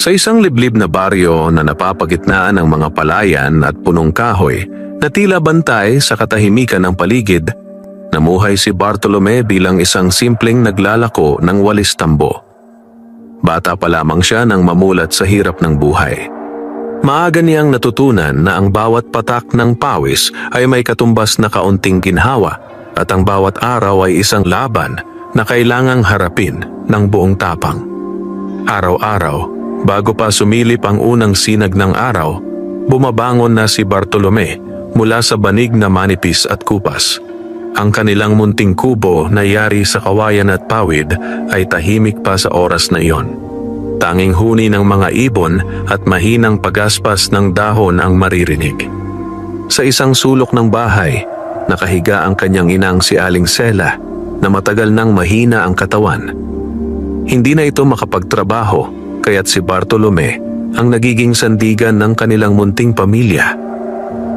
Sa isang liblib na baryo na napapagitnaan ng mga palayan at punong kahoy na tila bantay sa katahimikan ng paligid, namuhay si Bartolome bilang isang simpleng naglalako ng walis tambo. Bata pa lamang siya nang mamulat sa hirap ng buhay. Maaga niyang natutunan na ang bawat patak ng pawis ay may katumbas na kaunting ginhawa at ang bawat araw ay isang laban na kailangang harapin ng buong tapang. Araw-araw, bago pa sumilip ang unang sinag ng araw, bumabangon na si Bartolome mula sa banig na manipis at kupas. Ang kanilang munting kubo na yari sa kawayan at pawid ay tahimik pa sa oras na iyon. Tanging huni ng mga ibon at mahinang pagaspas ng dahon ang maririnig. Sa isang sulok ng bahay, nakahiga ang kanyang inang si Aling Sela na matagal nang mahina ang katawan. Hindi na ito makapagtrabaho, kaya't si Bartolome ang nagiging sandigan ng kanilang munting pamilya.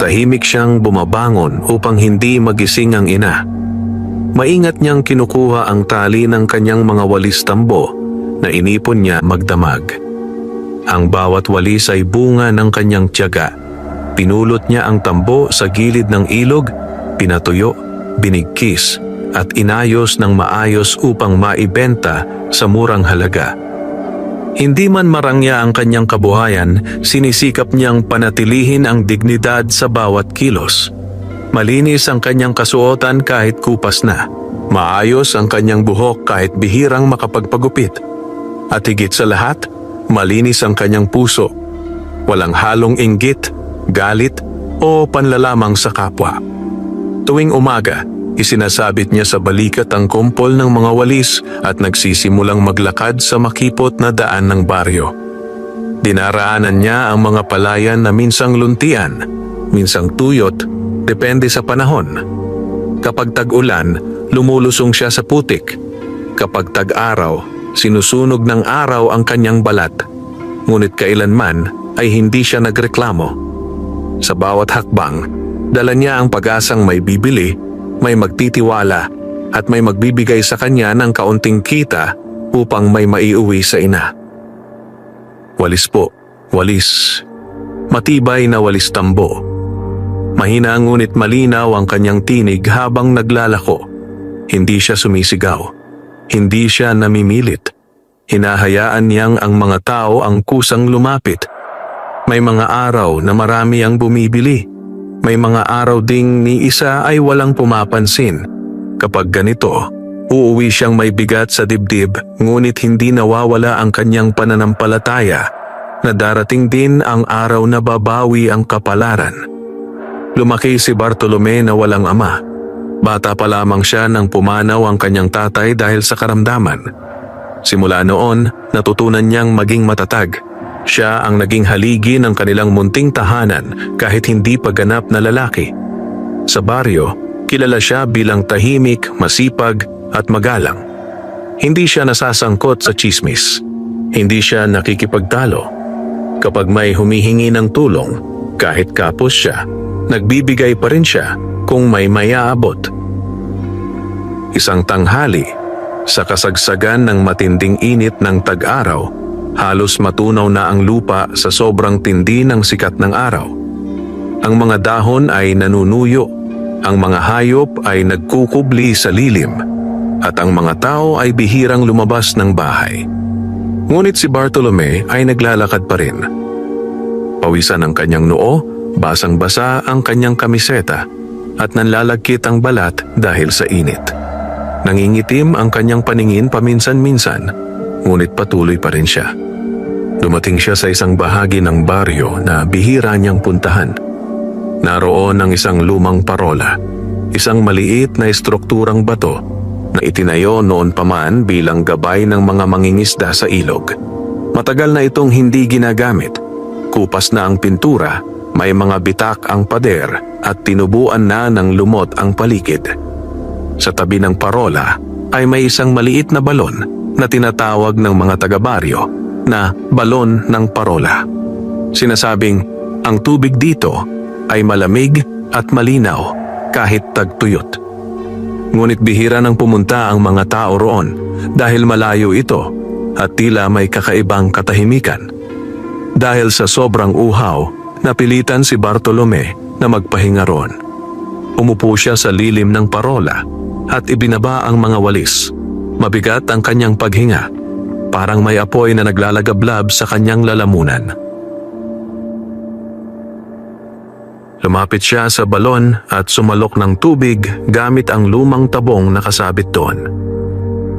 Tahimik siyang bumabangon upang hindi magising ang ina. Maingat niyang kinukuha ang tali ng kanyang mga walis tambo na inipon niya magdamag. Ang bawat walis ay bunga ng kanyang tiyaga. Pinulot niya ang tambo sa gilid ng ilog, pinatuyo, binigkis at inayos ng maayos upang maibenta sa murang halaga. Hindi man marangya ang kanyang kabuhayan, sinisikap niyang panatilihin ang dignidad sa bawat kilos. Malinis ang kanyang kasuotan kahit kupas na. Maayos ang kanyang buhok kahit bihirang makapagpagupit. At higit sa lahat, malinis ang kanyang puso. Walang halong inggit, galit o panlalamang sa kapwa. Tuwing umaga, isinasabit niya sa balikat ang kumpol ng mga walis at nagsisimulang maglakad sa makipot na daan ng baryo. Dinaraanan niya ang mga palayan na minsang luntian, minsang tuyot, depende sa panahon. Kapag tag-ulan, lumulusong siya sa putik. Kapag tag-araw, sinusunog ng araw ang kanyang balat. Ngunit kailanman ay hindi siya nagreklamo. Sa bawat hakbang, dala niya ang pag-asang may bibili, may magtitiwala at may magbibigay sa kanya ng kaunting kita upang may maiuwi sa ina. Walis po, walis. Matibay na walis tambo. Mahina ngunit malinaw ang kanyang tinig habang naglalako. Hindi siya sumisigaw. Hindi siya namimilit. Hinahayaan niyang ang mga tao ang kusang lumapit. May mga araw na marami ang bumibili. May mga araw ding ni isa ay walang pumapansin. Kapag ganito, uuwi siyang may bigat sa dibdib ngunit hindi nawawala ang kanyang pananampalataya na darating din ang araw na babawi ang kapalaran. Lumaki si Bartolome na walang ama. Bata pa lamang siya nang pumanaw ang kanyang tatay dahil sa karamdaman. Simula noon, natutunan niyang maging matatag. Siya ang naging haligi ng kanilang munting tahanan kahit hindi pa ganap na lalaki. Sa baryo, kilala siya bilang tahimik, masipag at magalang. Hindi siya nasasangkot sa tsismis. Hindi siya nakikipagtalo. Kapag may humihingi ng tulong, kahit kapos siya, nagbibigay pa rin siya kung may mayaabot. Isang tanghali, sa kasagsagan ng matinding init ng tag-araw, halos matunaw na ang lupa sa sobrang tindi ng sikat ng araw. Ang mga dahon ay nanunuyo, ang mga hayop ay nagkukubli sa lilim, at ang mga tao ay bihirang lumabas ng bahay. Ngunit si Bartolome ay naglalakad pa rin. Pawisan ang kanyang noo, basang-basa ang kanyang kamiseta, at nanlalagkit ang balat dahil sa init. Nangingitim ang kanyang paningin paminsan-minsan, ngunit patuloy pa rin siya. Dumating siya sa isang bahagi ng baryo na bihira niyang puntahan. Naroon ang isang lumang parola, isang maliit na estrukturang bato na itinayo noon pa man bilang gabay ng mga mangingisda sa ilog. Matagal na itong hindi ginagamit. Kupas na ang pintura, may mga bitak ang pader at tinubuan na ng lumot ang paligid. Sa tabi ng parola ay may isang maliit na balon na tinatawag ng mga taga-baryo na balon ng parola. Sinasabing ang tubig dito ay malamig at malinaw kahit tagtuyot. Ngunit bihira nang pumunta ang mga tao roon dahil malayo ito at tila may kakaibang katahimikan. Dahil sa sobrang uhaw, napilitan si Bartolome na magpahinga ron. Umupo siya sa lilim ng parola at ibinaba ang mga walis. Mabigat ang kanyang paghinga, parang may apoy na naglalagablab sa kanyang lalamunan. Lumapit siya sa balon at sumalok ng tubig gamit ang lumang tabong na kasabit doon.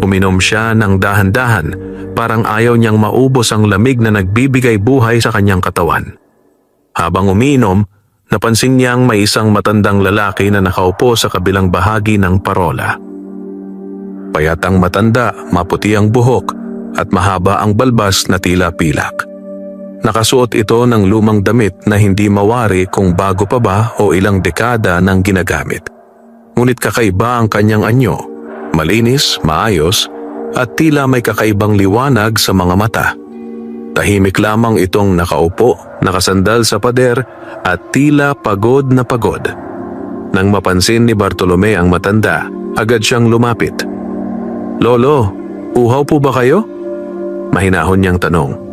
Uminom siya ng dahan-dahan, parang ayaw niyang maubos ang lamig na nagbibigay buhay sa kanyang katawan. Habang umiinom, napansin niyang may isang matandang lalaki na nakaupo sa kabilang bahagi ng parola. Payat ang matanda, maputi ang buhok, at mahaba ang balbas na tila pilak. Nakasuot ito ng lumang damit na hindi mawari kung bago pa ba o ilang dekada nang ginagamit. Ngunit kakaiba ang kanyang anyo, malinis, maayos, at tila may kakaibang liwanag sa mga mata. Tahimik lamang itong nakaupo, nakasandal sa pader at tila pagod na pagod. Nang mapansin ni Bartolome ang matanda, agad siyang lumapit. "Lolo, uhaw po ba kayo?" Mahinahon niyang tanong.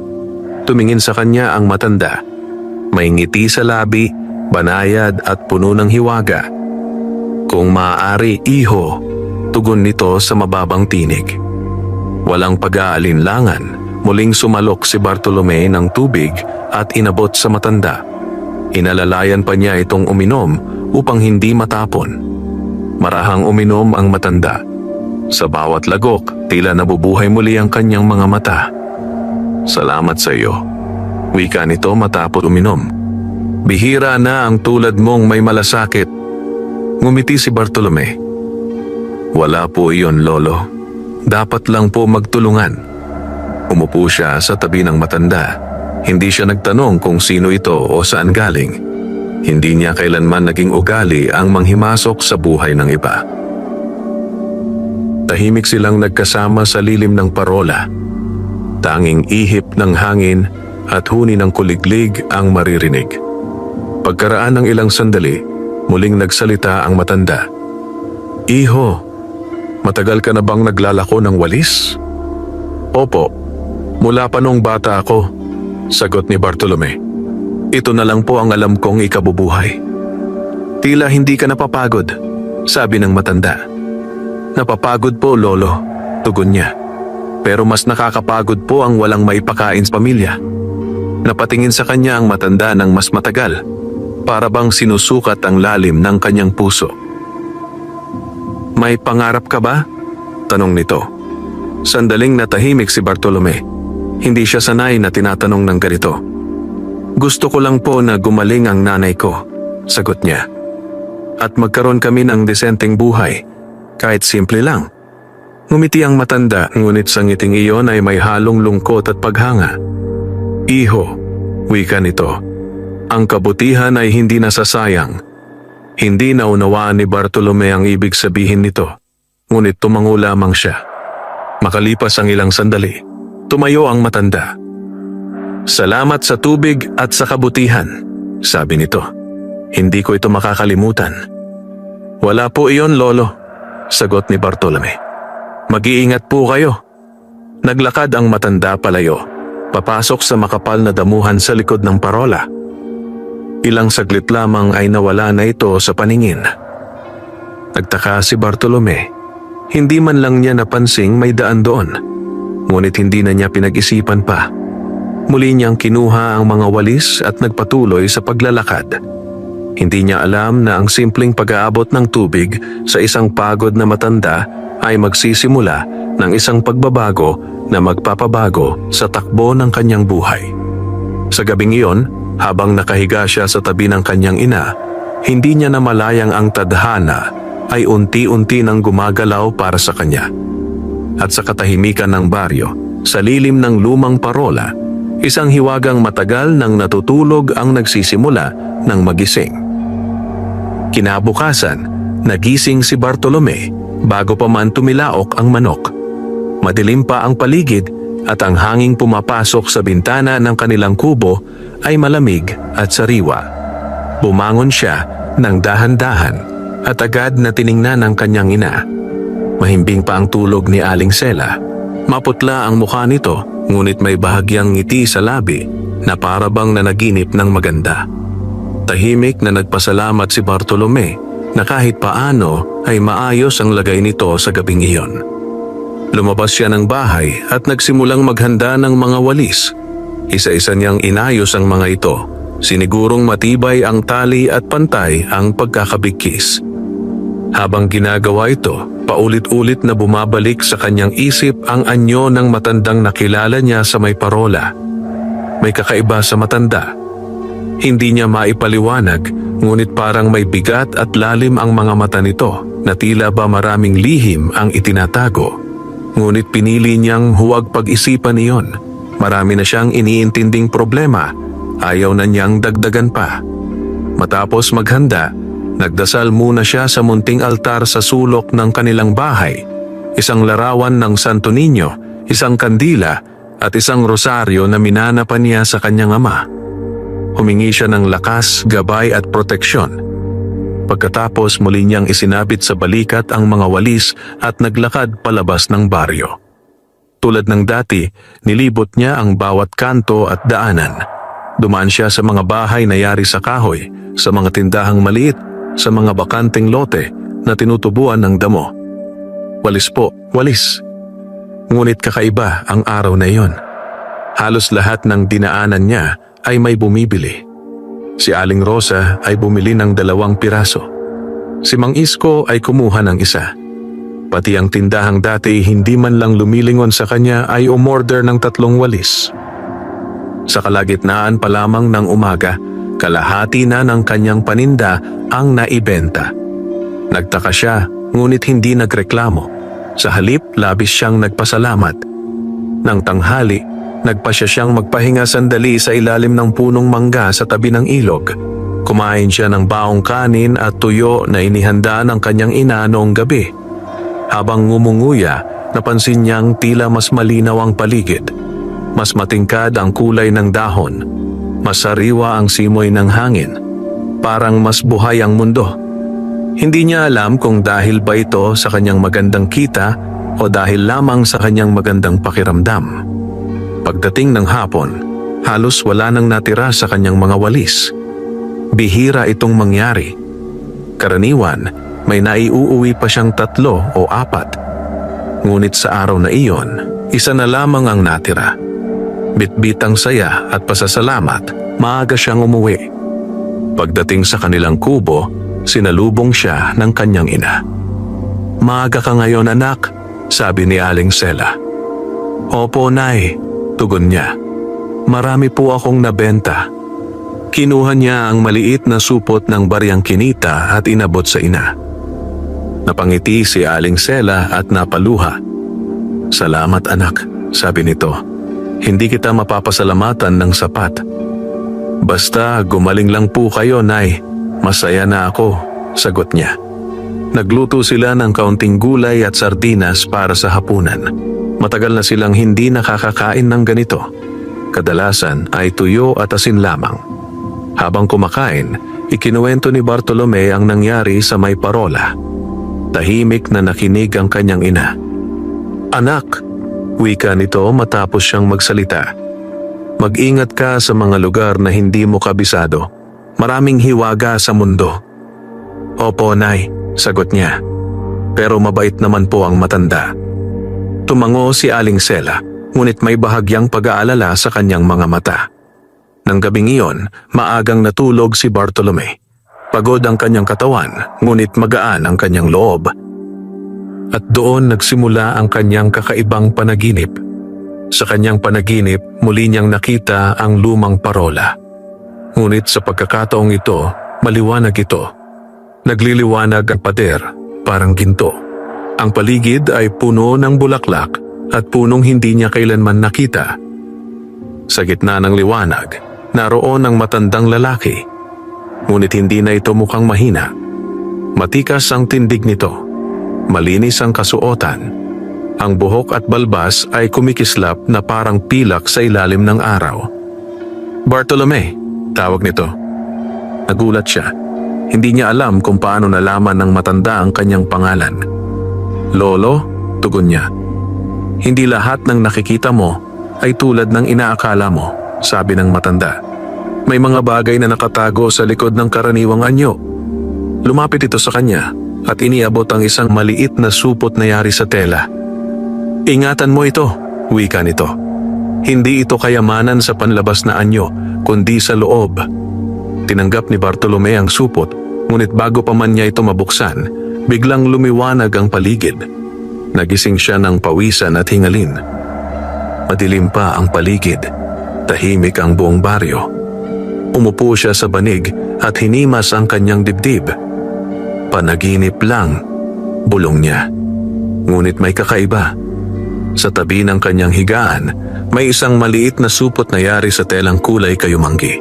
Tumingin sa kanya ang matanda. May ngiti sa labi, banayad at puno ng hiwaga. "Kung maaari, iho," tugon nito sa mababang tinig. Walang pag-aalinlangan, muling sumalok si Bartolome ng tubig at inabot sa matanda. Inalalayan pa niya itong uminom upang hindi matapon. Marahang uminom ang matanda. Sa bawat lagok, tila nabubuhay muli ang kanyang mga mata. "Salamat sa iyo," wika nito matapos uminom. "Bihira na ang tulad mong may malasakit." Ngumiti si Bartolome. "Wala po iyon, lolo. Dapat lang po magtulungan." Umupo siya sa tabi ng matanda. Hindi siya nagtanong kung sino ito o saan galing. Hindi niya kailanman naging ugali ang manghimasok sa buhay ng iba. Tahimik silang nagkasama sa lilim ng parola. Tanging ihip ng hangin at huni ng kuliglig ang maririnig. Pagkaraan ng ilang sandali, muling nagsalita ang matanda. "Iho, matagal ka na bang naglalako ng walis?" "Opo, mula pa nung bata ako," sagot ni Bartolome. "Ito na lang po ang alam kong ikabubuhay." "Tila hindi ka napapagod," sabi ng matanda. "Napapagod po, lolo," tugon niya. "Pero mas nakakapagod po ang walang maipakain sa pamilya." Napatingin sa kanya ang matanda ng mas matagal, para bang sinusukat ang lalim ng kanyang puso. "May pangarap ka ba?" tanong nito. Sandaling natahimik si Bartolome. Hindi siya sanay na tinatanong ng ganito. "Gusto ko lang po na gumaling ang nanay ko," sagot niya. "At magkaroon kami ng desenteng buhay, kahit simple lang." Ngumiti ang matanda, ngunit sa ngiting iyon ay may halong lungkot at paghanga. "Iho," wika nito, "ang kabutihan ay hindi nasasayang." Hindi naunawaan ni Bartolome ang ibig sabihin nito, ngunit tumango lamang siya. Makalipas ang ilang sandali, tumayo ang matanda. "Salamat sa tubig at sa kabutihan," sabi nito. "Hindi ko ito makakalimutan." "Wala po iyon, lolo," sagot ni Bartolome. "Mag-iingat po kayo." Naglakad ang matanda palayo, papasok sa makapal na damuhan sa likod ng parola. Ilang saglit lamang ay nawala na ito sa paningin. Nagtaka si Bartolome. Hindi man lang niya napansing may daan doon, ngunit hindi na niya pinag-isipan pa. Muli niyang kinuha ang mga walis at nagpatuloy sa paglalakad. Hindi niya alam na ang simpleng pag-aabot ng tubig sa isang pagod na matanda ay magsisimula ng isang pagbabago na magpapabago sa takbo ng kanyang buhay. Sa gabing iyon, habang nakahiga siya sa tabi ng kanyang ina, hindi niya namalayang ang tadhana ay unti-unti nang gumagalaw para sa kanya. At sa katahimikan ng baryo, sa lilim ng lumang parola, isang hiwagang matagal nang natutulog ang nagsisimula ng magising. Kinabukasan, nagising si Bartolome bago pa man tumilaok ang manok. Madilim pa ang paligid at ang hanging pumapasok sa bintana ng kanilang kubo ay malamig at sariwa. Bumangon siya ng dahan-dahan at agad na tiningnan ang kanyang ina. Mahimbing pa ang tulog ni Aling Sela, Maputla ang mukha nito, ngunit may bahagyang ngiti sa labi na para bang nanaginip ng maganda. Tahimik na nagpasalamat si Bartolome na kahit paano ay maayos ang lagay nito sa gabing iyon. Lumabas siya ng bahay at nagsimulang maghanda ng mga walis. Isa-isa niyang inayos ang mga ito. Sinigurong matibay ang tali at pantay ang pagkakabigkis. Habang ginagawa ito, paulit-ulit na bumabalik sa kanyang isip ang anyo ng matandang nakilala niya sa may parola. May kakaiba sa matanda. Hindi niya maipaliwanag, ngunit parang may bigat at lalim ang mga mata nito na tila ba maraming lihim ang itinatago. Ngunit pinili niyang huwag pag-isipan iyon. Marami na siyang iniintinding problema. Ayaw na niyang dagdagan pa. Matapos maghanda, nagdasal muna siya sa munting altar sa sulok ng kanilang bahay. Isang larawan ng Santo Niño, isang kandila at isang rosaryo na minanapan niya sa kanyang ama. Humingi siya ng lakas, gabay at proteksyon. Pagkatapos muli niyang isinabit sa balikat ang mga walis at naglakad palabas ng baryo. Tulad ng dati, nilibot niya ang bawat kanto at daanan. Dumaan siya sa mga bahay na yari sa kahoy, sa mga tindahang maliit, sa mga bakanteng lote na tinutubuan ng damo. Walis po, walis. Ngunit kakaiba ang araw na iyon. Halos lahat ng dinaanan niya ay may bumibili. Si Aling Rosa ay bumili ng 2 piraso. Si Mang Isko ay kumuha ng isa. Pati ang tindahang dati hindi man lang lumilingon sa kanya ay umorder ng 3 walis. Sa kalagitnaan pa lamang ng umaga, kalahati na ng kanyang paninda ang naibenta. Nagtaka siya, ngunit hindi nagreklamo. Sa halip, labis siyang nagpasalamat. Nang tanghali, nagpasya siyang magpahinga sandali sa ilalim ng punong mangga sa tabi ng ilog. Kumain siya ng baong kanin at tuyo na inihanda ng kanyang ina noong gabi. Habang ngumunguya, napansin niyang tila mas malinaw ang paligid. Mas matingkad ang kulay ng dahon. Mas sariwa ang simoy ng hangin. Parang mas buhay ang mundo. Hindi niya alam kung dahil ba ito sa kanyang magandang kita o dahil lamang sa kanyang magandang pakiramdam. Pagdating ng hapon, halos wala nang natira sa kanyang mga walis. Bihira itong mangyari. Karaniwan, may naiuuwi pa siyang 3 o 4. Ngunit sa araw na iyon, isa na lamang ang natira. Bitbit ang saya at pasasalamat, maaga siyang umuwi. Pagdating sa kanilang kubo, sinalubong siya ng kanyang ina. "Maaga ka ngayon, anak," sabi ni Aling Sela. "Opo, Nay," tugon niya. "Marami po akong nabenta." Kinuha niya ang maliit na supot ng baryang kinita at inabot sa ina. Napangiti si Aling Sela at napaluha. "Salamat, anak," sabi nito. "Hindi kita mapapasalamatan ng sapat. Basta gumaling lang po kayo, Nay. Masaya na ako," sagot niya. Nagluto sila ng kaunting gulay at sardinas para sa hapunan. Matagal na silang hindi nakakakain ng ganito. Kadalasan ay tuyo at asin lamang. Habang kumakain, ikinuwento ni Bartolome ang nangyari sa may parola. Tahimik na nakinig ang kanyang ina. "Anak," wika nito matapos siyang magsalita. "Mag-ingat ka sa mga lugar na hindi mo kabisado. Maraming hiwaga sa mundo." "Opo, Nay," sagot niya. "Pero mabait naman po ang matanda." Tumango si Aling Sela, ngunit may bahagyang pag-aalala sa kanyang mga mata. Nang gabing iyon, maagang natulog si Bartolome. Pagod ang kanyang katawan, ngunit magaan ang kanyang loob. At doon nagsimula ang kanyang kakaibang panaginip. Sa kanyang panaginip, muli niyang nakita ang lumang parola. Ngunit sa pagkakataong ito, maliwanag ito. Nagliliwanag ang pader, parang ginto. Ang paligid ay puno ng bulaklak at punong hindi niya kailanman nakita. Sa gitna ng liwanag, naroon ang matandang lalaki. Ngunit hindi na ito mukhang mahina. Matikas ang tindig nito. Malinis ang kasuotan. Ang buhok at balbas ay kumikislap na parang pilak sa ilalim ng araw. "Bartolome," tawag nito. Nagulat siya. Hindi niya alam kung paano nalaman ng matanda ang kanyang pangalan. "Lolo," tugon niya. Hindi lahat ng nakikita mo ay tulad ng inaakala mo, sabi ng matanda. May mga bagay na nakatago sa likod ng karaniwang anyo. Lumapit ito sa kanya at iniabot ang isang maliit na supot na yari sa tela. Ingatan mo ito, wika nito. Hindi ito kayamanan sa panlabas na anyo, kundi sa loob. Tinanggap ni Bartolome ang supot, ngunit bago pa man niya ito mabuksan, biglang lumiwanag ang paligid. Nagising siya ng pawisan at hingalin. Madilim pa ang paligid, tahimik ang buong baryo. Umupo siya sa banig at hinimas ang kanyang dibdib. Panaginip lang, bulong niya. Ngunit may kakaiba. Sa tabi ng kanyang higaan, may isang maliit na supot na yari sa telang kulay kayumanggi.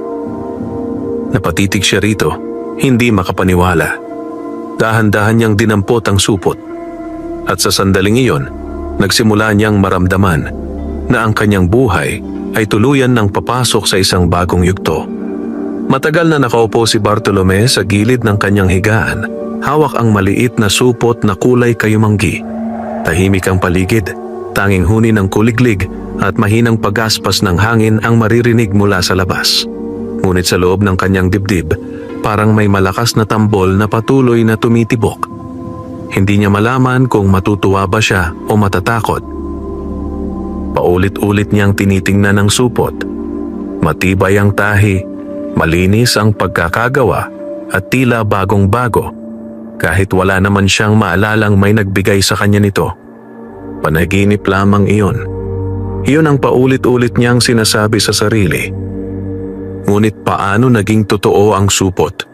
Napatitig siya rito, hindi makapaniwala. Dahan-dahan niyang dinampot ang supot. At sa sandaling iyon, nagsimula niyang maramdaman na ang kanyang buhay ay tuluyan ng papasok sa isang bagong yugto. Matagal na nakaupo si Bartolome sa gilid ng kanyang higaan. Hawak ang maliit na supot na kulay kayumanggi. Tahimik ang paligid, tanging huni ng kuliglig at mahinang pagaspas ng hangin ang maririnig mula sa labas. Ngunit sa loob ng kanyang dibdib, parang may malakas na tambol na patuloy na tumitibok. Hindi niya malaman kung matutuwa ba siya o matatakot. Paulit-ulit niyang tinitingnan ang supot. Matibay ang tahi, malinis ang pagkakagawa at tila bagong-bago. Kahit wala naman siyang maalalang may nagbigay sa kanya nito. Panaginip lamang iyon. Iyon ang paulit-ulit niyang sinasabi sa sarili. Ngunit paano naging totoo ang supot?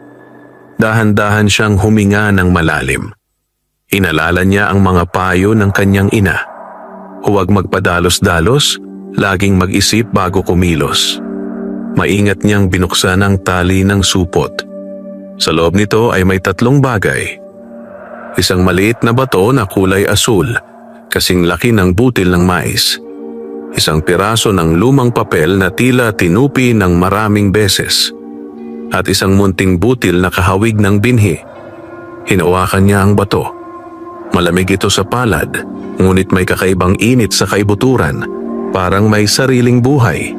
Dahan-dahan siyang huminga ng malalim. Inalala niya ang mga payo ng kanyang ina. Huwag magpadalos-dalos, laging mag-isip bago kumilos. Maingat niyang binuksan ang tali ng supot. Sa loob nito ay may 3 bagay. Isang maliit na bato na kulay asul, kasing laki ng butil ng mais. Isang piraso ng lumang papel na tila tinupi ng maraming beses. At isang munting butil na kahawig ng binhi. Hinawakan niya ang bato. Malamig ito sa palad, ngunit may kakaibang init sa kaibuturan, parang may sariling buhay.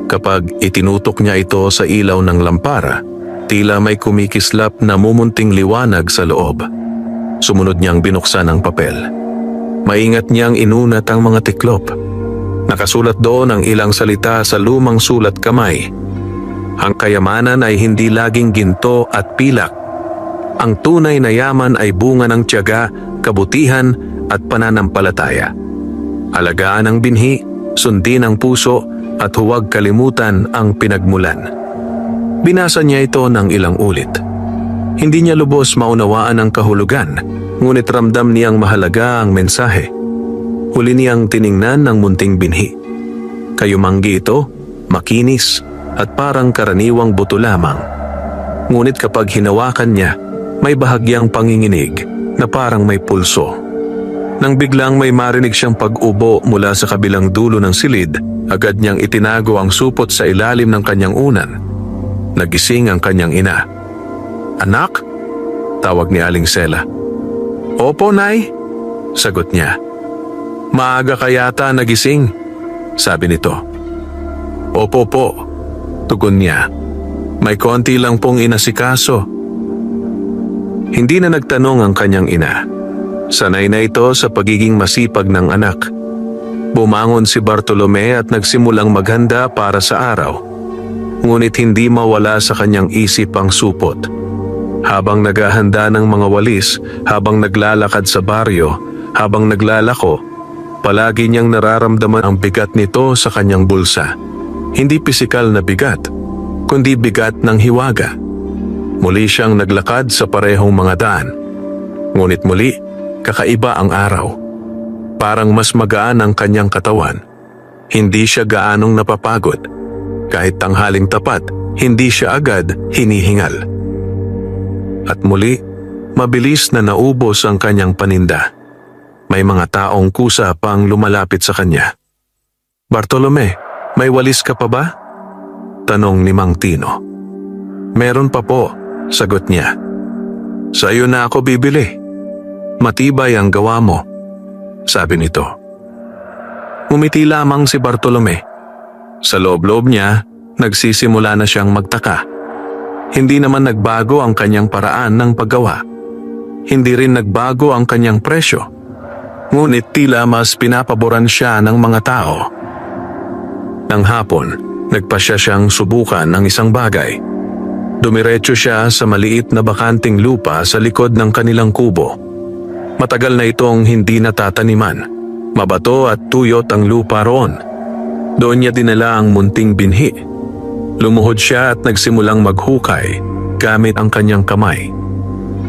Kapag itinutok niya ito sa ilaw ng lampara, tila may kumikislap na mumunting liwanag sa loob. Sumunod niyang binuksan ang papel. Maingat niyang inunat ang mga tiklop. Nakasulat doon ang ilang salita sa lumang sulat kamay. Ang kayamanan ay hindi laging ginto at pilak. Ang tunay na yaman ay bunga ng tiyaga, kabutihan at pananampalataya. Alagaan ang binhi, sundin ang puso at huwag kalimutan ang pinagmulan. Binasa niya ito ng ilang ulit. Hindi niya lubos maunawaan ang kahulugan, ngunit ramdam niyang mahalaga ang mensahe. Huli niyang tiningnan ng munting binhi. Kayumanggi ito, makinis, at parang karaniwang buto lamang. Ngunit kapag hinawakan niya, may bahagyang panginginig na parang may pulso. Nang biglang may marinig siyang pag-ubo mula sa kabilang dulo ng silid, agad niyang itinago ang supot sa ilalim ng kanyang unan. Nagising ang kanyang ina. "Anak?" tawag ni Aling Sela. "Opo, Nay," sagot niya. "Maaga ka yata nagising," sabi nito. "Opo po," tugon niya. "May konti lang pong inasikaso." Hindi na nagtanong ang kanyang ina. Sanay na ito sa pagiging masipag ng anak. Bumangon si Bartolome at nagsimulang maghanda para sa araw. Ngunit hindi mawala sa kanyang isip ang supot. Habang naghahanda ng mga walis, habang naglalakad sa baryo, habang naglalako, palagi niyang nararamdaman ang bigat nito sa kanyang bulsa. Hindi pisikal na bigat, kundi bigat ng hiwaga. Muli siyang naglakad sa parehong mga daan. Ngunit muli, kakaiba ang araw. Parang mas magaan ang kanyang katawan. Hindi siya gaanong napapagod. Kahit tanghaling tapat, hindi siya agad hinihingal. At muli, mabilis na naubos ang kanyang paninda. May mga taong kusa pang lumalapit sa kanya. "Bartolome, may walis ka pa ba?" tanong ni Mang Tino. "Meron pa po," sagot niya. "Sa iyo na ako bibili. Matibay ang gawa mo," sabi nito. Ngumiti lamang si Bartolome. Sa loob-loob niya, nagsisimula na siyang magtaka. Hindi naman nagbago ang kanyang paraan ng paggawa. Hindi rin nagbago ang kanyang presyo. Ngunit tila mas pinapaboran siya ng mga tao. Nang hapon, nagpasya siyang subukan ng isang bagay. Dumiretso siya sa maliit na bakanting lupa sa likod ng kanilang kubo. Matagal na itong hindi natataniman. Mabato at tuyot ang lupa roon. Doon niya dinala ang munting binhi. Lumuhod siya at nagsimulang maghukay gamit ang kanyang kamay.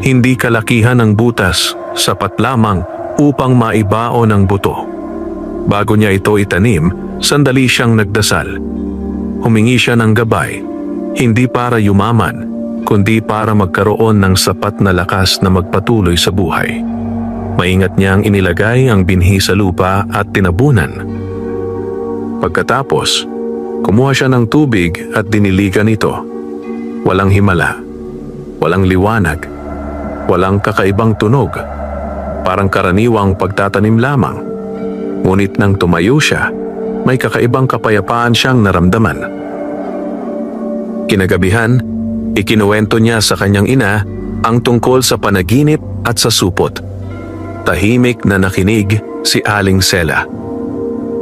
Hindi kalakihan ng butas, sapat lamang upang maibaon ang buto. Bago niya ito itanim, sandali siyang nagdasal. Humingi siya ng gabay, hindi para yumaman, kundi para magkaroon ng sapat na lakas na magpatuloy sa buhay. Maingat niyang inilagay ang binhi sa lupa at tinabunan. Pagkatapos, kumuha siya ng tubig at diniligan ito. Walang himala, walang liwanag, walang kakaibang tunog. Parang karaniwang pagtatanim lamang. Ngunit nang tumayo siya, may kakaibang kapayapaan siyang naramdaman. Kinagabihan, ikinuwento niya sa kanyang ina ang tungkol sa panaginip at sa supot. Tahimik na nakinig si Aling Sela.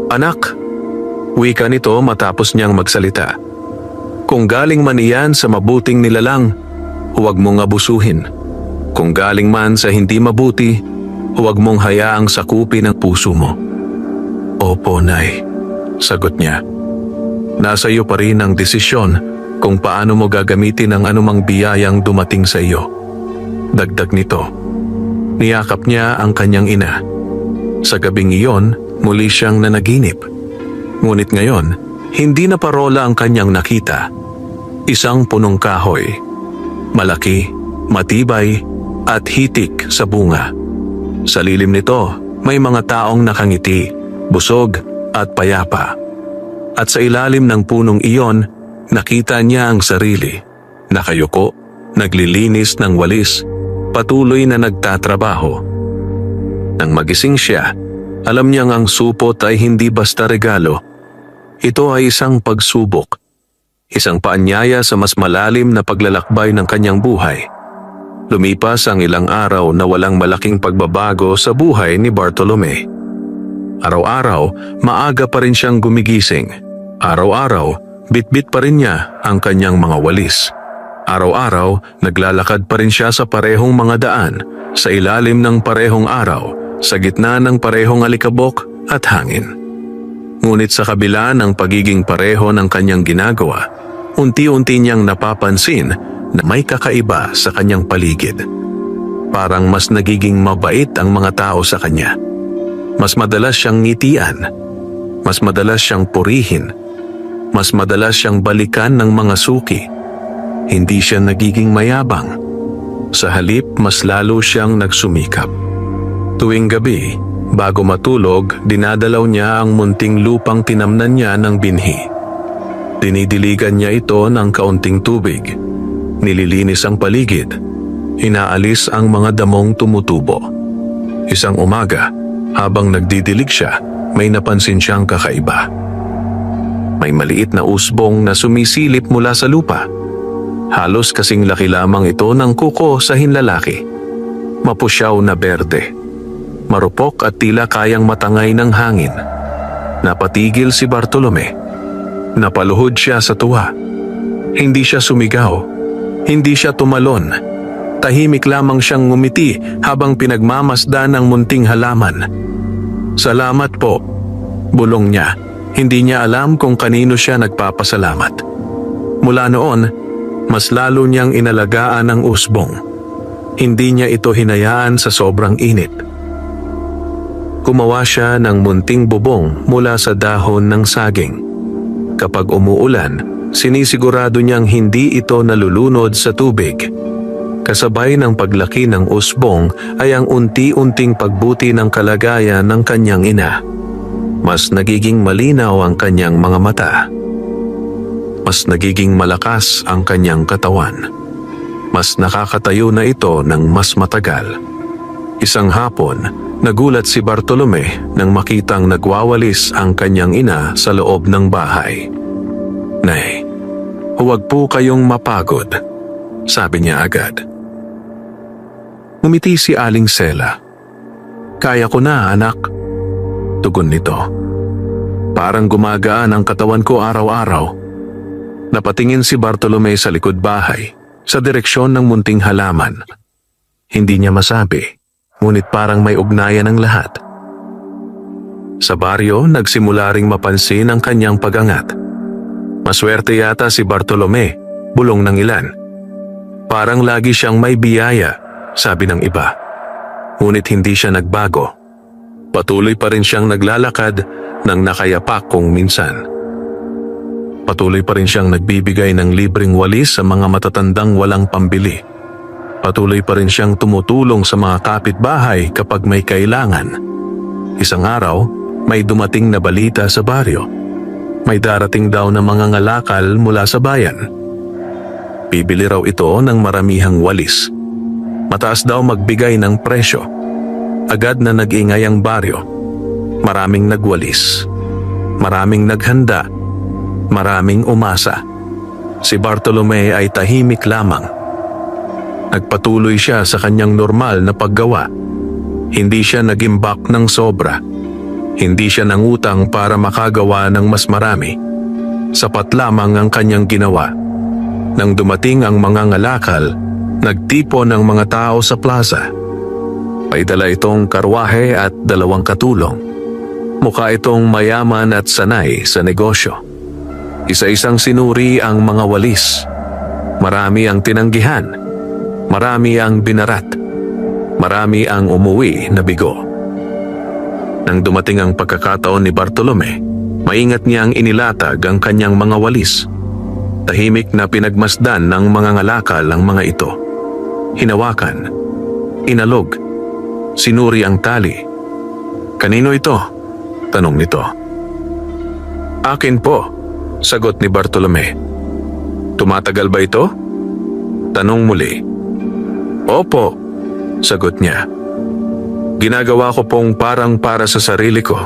"Anak," wika nito matapos niyang magsalita. "Kung galing man iyan sa mabuting nilalang, huwag mong abusuhin. Kung galing man sa hindi mabuti, huwag mong hayaang sakupin ang puso mo." "Opo, Nay," sagot niya. "Nasa iyo pa rin ang desisyon kung paano mo gagamitin ang anumang biyayang dumating sa iyo." Dagdag nito. Niyakap niya ang kanyang ina. Sa gabing iyon, muli siyang nanaginip. Ngunit ngayon, hindi na parola ang kanyang nakita. Isang punong kahoy. Malaki, matibay, at hitik sa bunga. Sa lilim nito, may mga taong nakangiti, busog at payapa. At sa ilalim ng punong iyon, nakita niya ang sarili. Nakayuko, naglilinis ng walis, patuloy na nagtatrabaho. Nang magising siya, alam niyang ang supot ay hindi basta regalo. Ito ay isang pagsubok, isang paanyaya sa mas malalim na paglalakbay ng kanyang buhay. Lumipas ang ilang araw na walang malaking pagbabago sa buhay ni Bartolome. Araw-araw, maaga pa rin siyang gumigising. Araw-araw, bitbit pa rin niya ang kanyang mga walis. Araw-araw, naglalakad pa rin siya sa parehong mga daan, sa ilalim ng parehong araw, sa gitna ng parehong alikabok at hangin. Ngunit sa kabila ng pagiging pareho ng kanyang ginagawa, unti-unti niyang napapansin na may kakaiba sa kanyang paligid. Parang mas nagiging mabait ang mga tao sa kanya. Mas madalas siyang ngitian, mas madalas siyang purihin, mas madalas siyang balikan ng mga suki. Hindi siya nagiging mayabang. Sa halip, mas lalo siyang nagsumikap. Tuwing gabi, bago matulog, dinadalaw niya ang munting lupang tinamnan niya ng binhi. Dinidiligan niya ito ng kaunting tubig. Nililinis ang paligid. Inaalis ang mga damong tumutubo. Isang umaga, habang nagdidilig siya, may napansin siyang kakaiba. May maliit na usbong na sumisilip mula sa lupa. Halos kasing laki lamang ito ng kuko sa hinlalaki. Mapusyaw na berde. Marupok at tila kayang matangay ng hangin. Napatigil si Bartolome. Napaluhod siya sa tuwa. Hindi siya sumigaw. Hindi siya tumalon. Tahimik lamang siyang ngumiti habang pinagmamasdan ang munting halaman. "Salamat po," bulong niya. Hindi niya alam kung kanino siya nagpapasalamat. Mula noon, mas lalo niyang inalagaan ang usbong. Hindi niya ito hinayaan sa sobrang init. Gumawa siya ng munting bubong mula sa dahon ng saging. Kapag umuulan, sinisigurado niyang hindi ito nalulunod sa tubig. Kasabay ng paglaki ng usbong ay ang unti-unting pagbuti ng kalagayan ng kanyang ina. Mas nagiging malinaw ang kanyang mga mata. Mas nagiging malakas ang kanyang katawan. Mas nakakatayo na ito ng mas matagal. Isang hapon, Nagulat si Bartolome nang makitang nagwawalis ang kanyang ina sa loob ng bahay. "Nay, huwag po kayong mapagod," sabi niya agad. Ngumiti si Aling Sela. "Kaya ko na, anak," tugon nito. "Parang gumagaan ang katawan ko araw-araw." Napatingin si Bartolome sa likod bahay, sa direksyon ng munting halaman. Hindi niya masabi, ngunit parang may ugnayan ang lahat. Sa baryo, nagsimula ring mapansin ang kanyang pagangat. Maswerte yata si Bartolome, bulong ng ilan. Parang lagi siyang may biyaya, sabi ng iba. Ngunit hindi siya nagbago. Patuloy pa rin siyang naglalakad ng nakayapak kung minsan. Patuloy pa rin siyang nagbibigay ng libreng walis sa mga matatandang walang pambili. Patuloy pa rin siyang tumutulong sa mga kapitbahay kapag may kailangan. Isang araw, may dumating na balita sa baryo. May darating daw na mga ngalakal mula sa bayan. Bibili raw ito ng maramihang walis. Mataas daw magbigay ng presyo. Agad na nag-ingay ang baryo. Maraming nagwalis. Maraming naghanda. Maraming umasa. Si Bartolome ay tahimik lamang. Nagpatuloy siya sa kanyang normal na paggawa. Hindi siya nagimbak ng sobra. Hindi siya nangutang para makagawa ng mas marami. Sapat lamang ang kanyang ginawa. Nang dumating ang mga ngalakal, nagtipon ng mga tao sa plaza. May dala itong karwahe at 2 katulong. Mukha itong mayaman at sanay sa negosyo. Isa-isang sinuri ang mga walis. Marami ang tinanggihan. Marami ang binarat. Marami ang umuwi na bigo. Nang dumating ang pagkakataon ni Bartolome, maingat niyang inilatag ang kanyang mga walis. Tahimik na pinagmasdan ng mga ngalakal ang mga ito. Hinawakan. Inalog. Sinuri ang tali. "Kanino ito?" tanong nito. "Akin po," sagot ni Bartolome. "Tumatagal ba ito?" tanong muli. "Opo," sagot niya. "Ginagawa ko pong parang para sa sarili ko."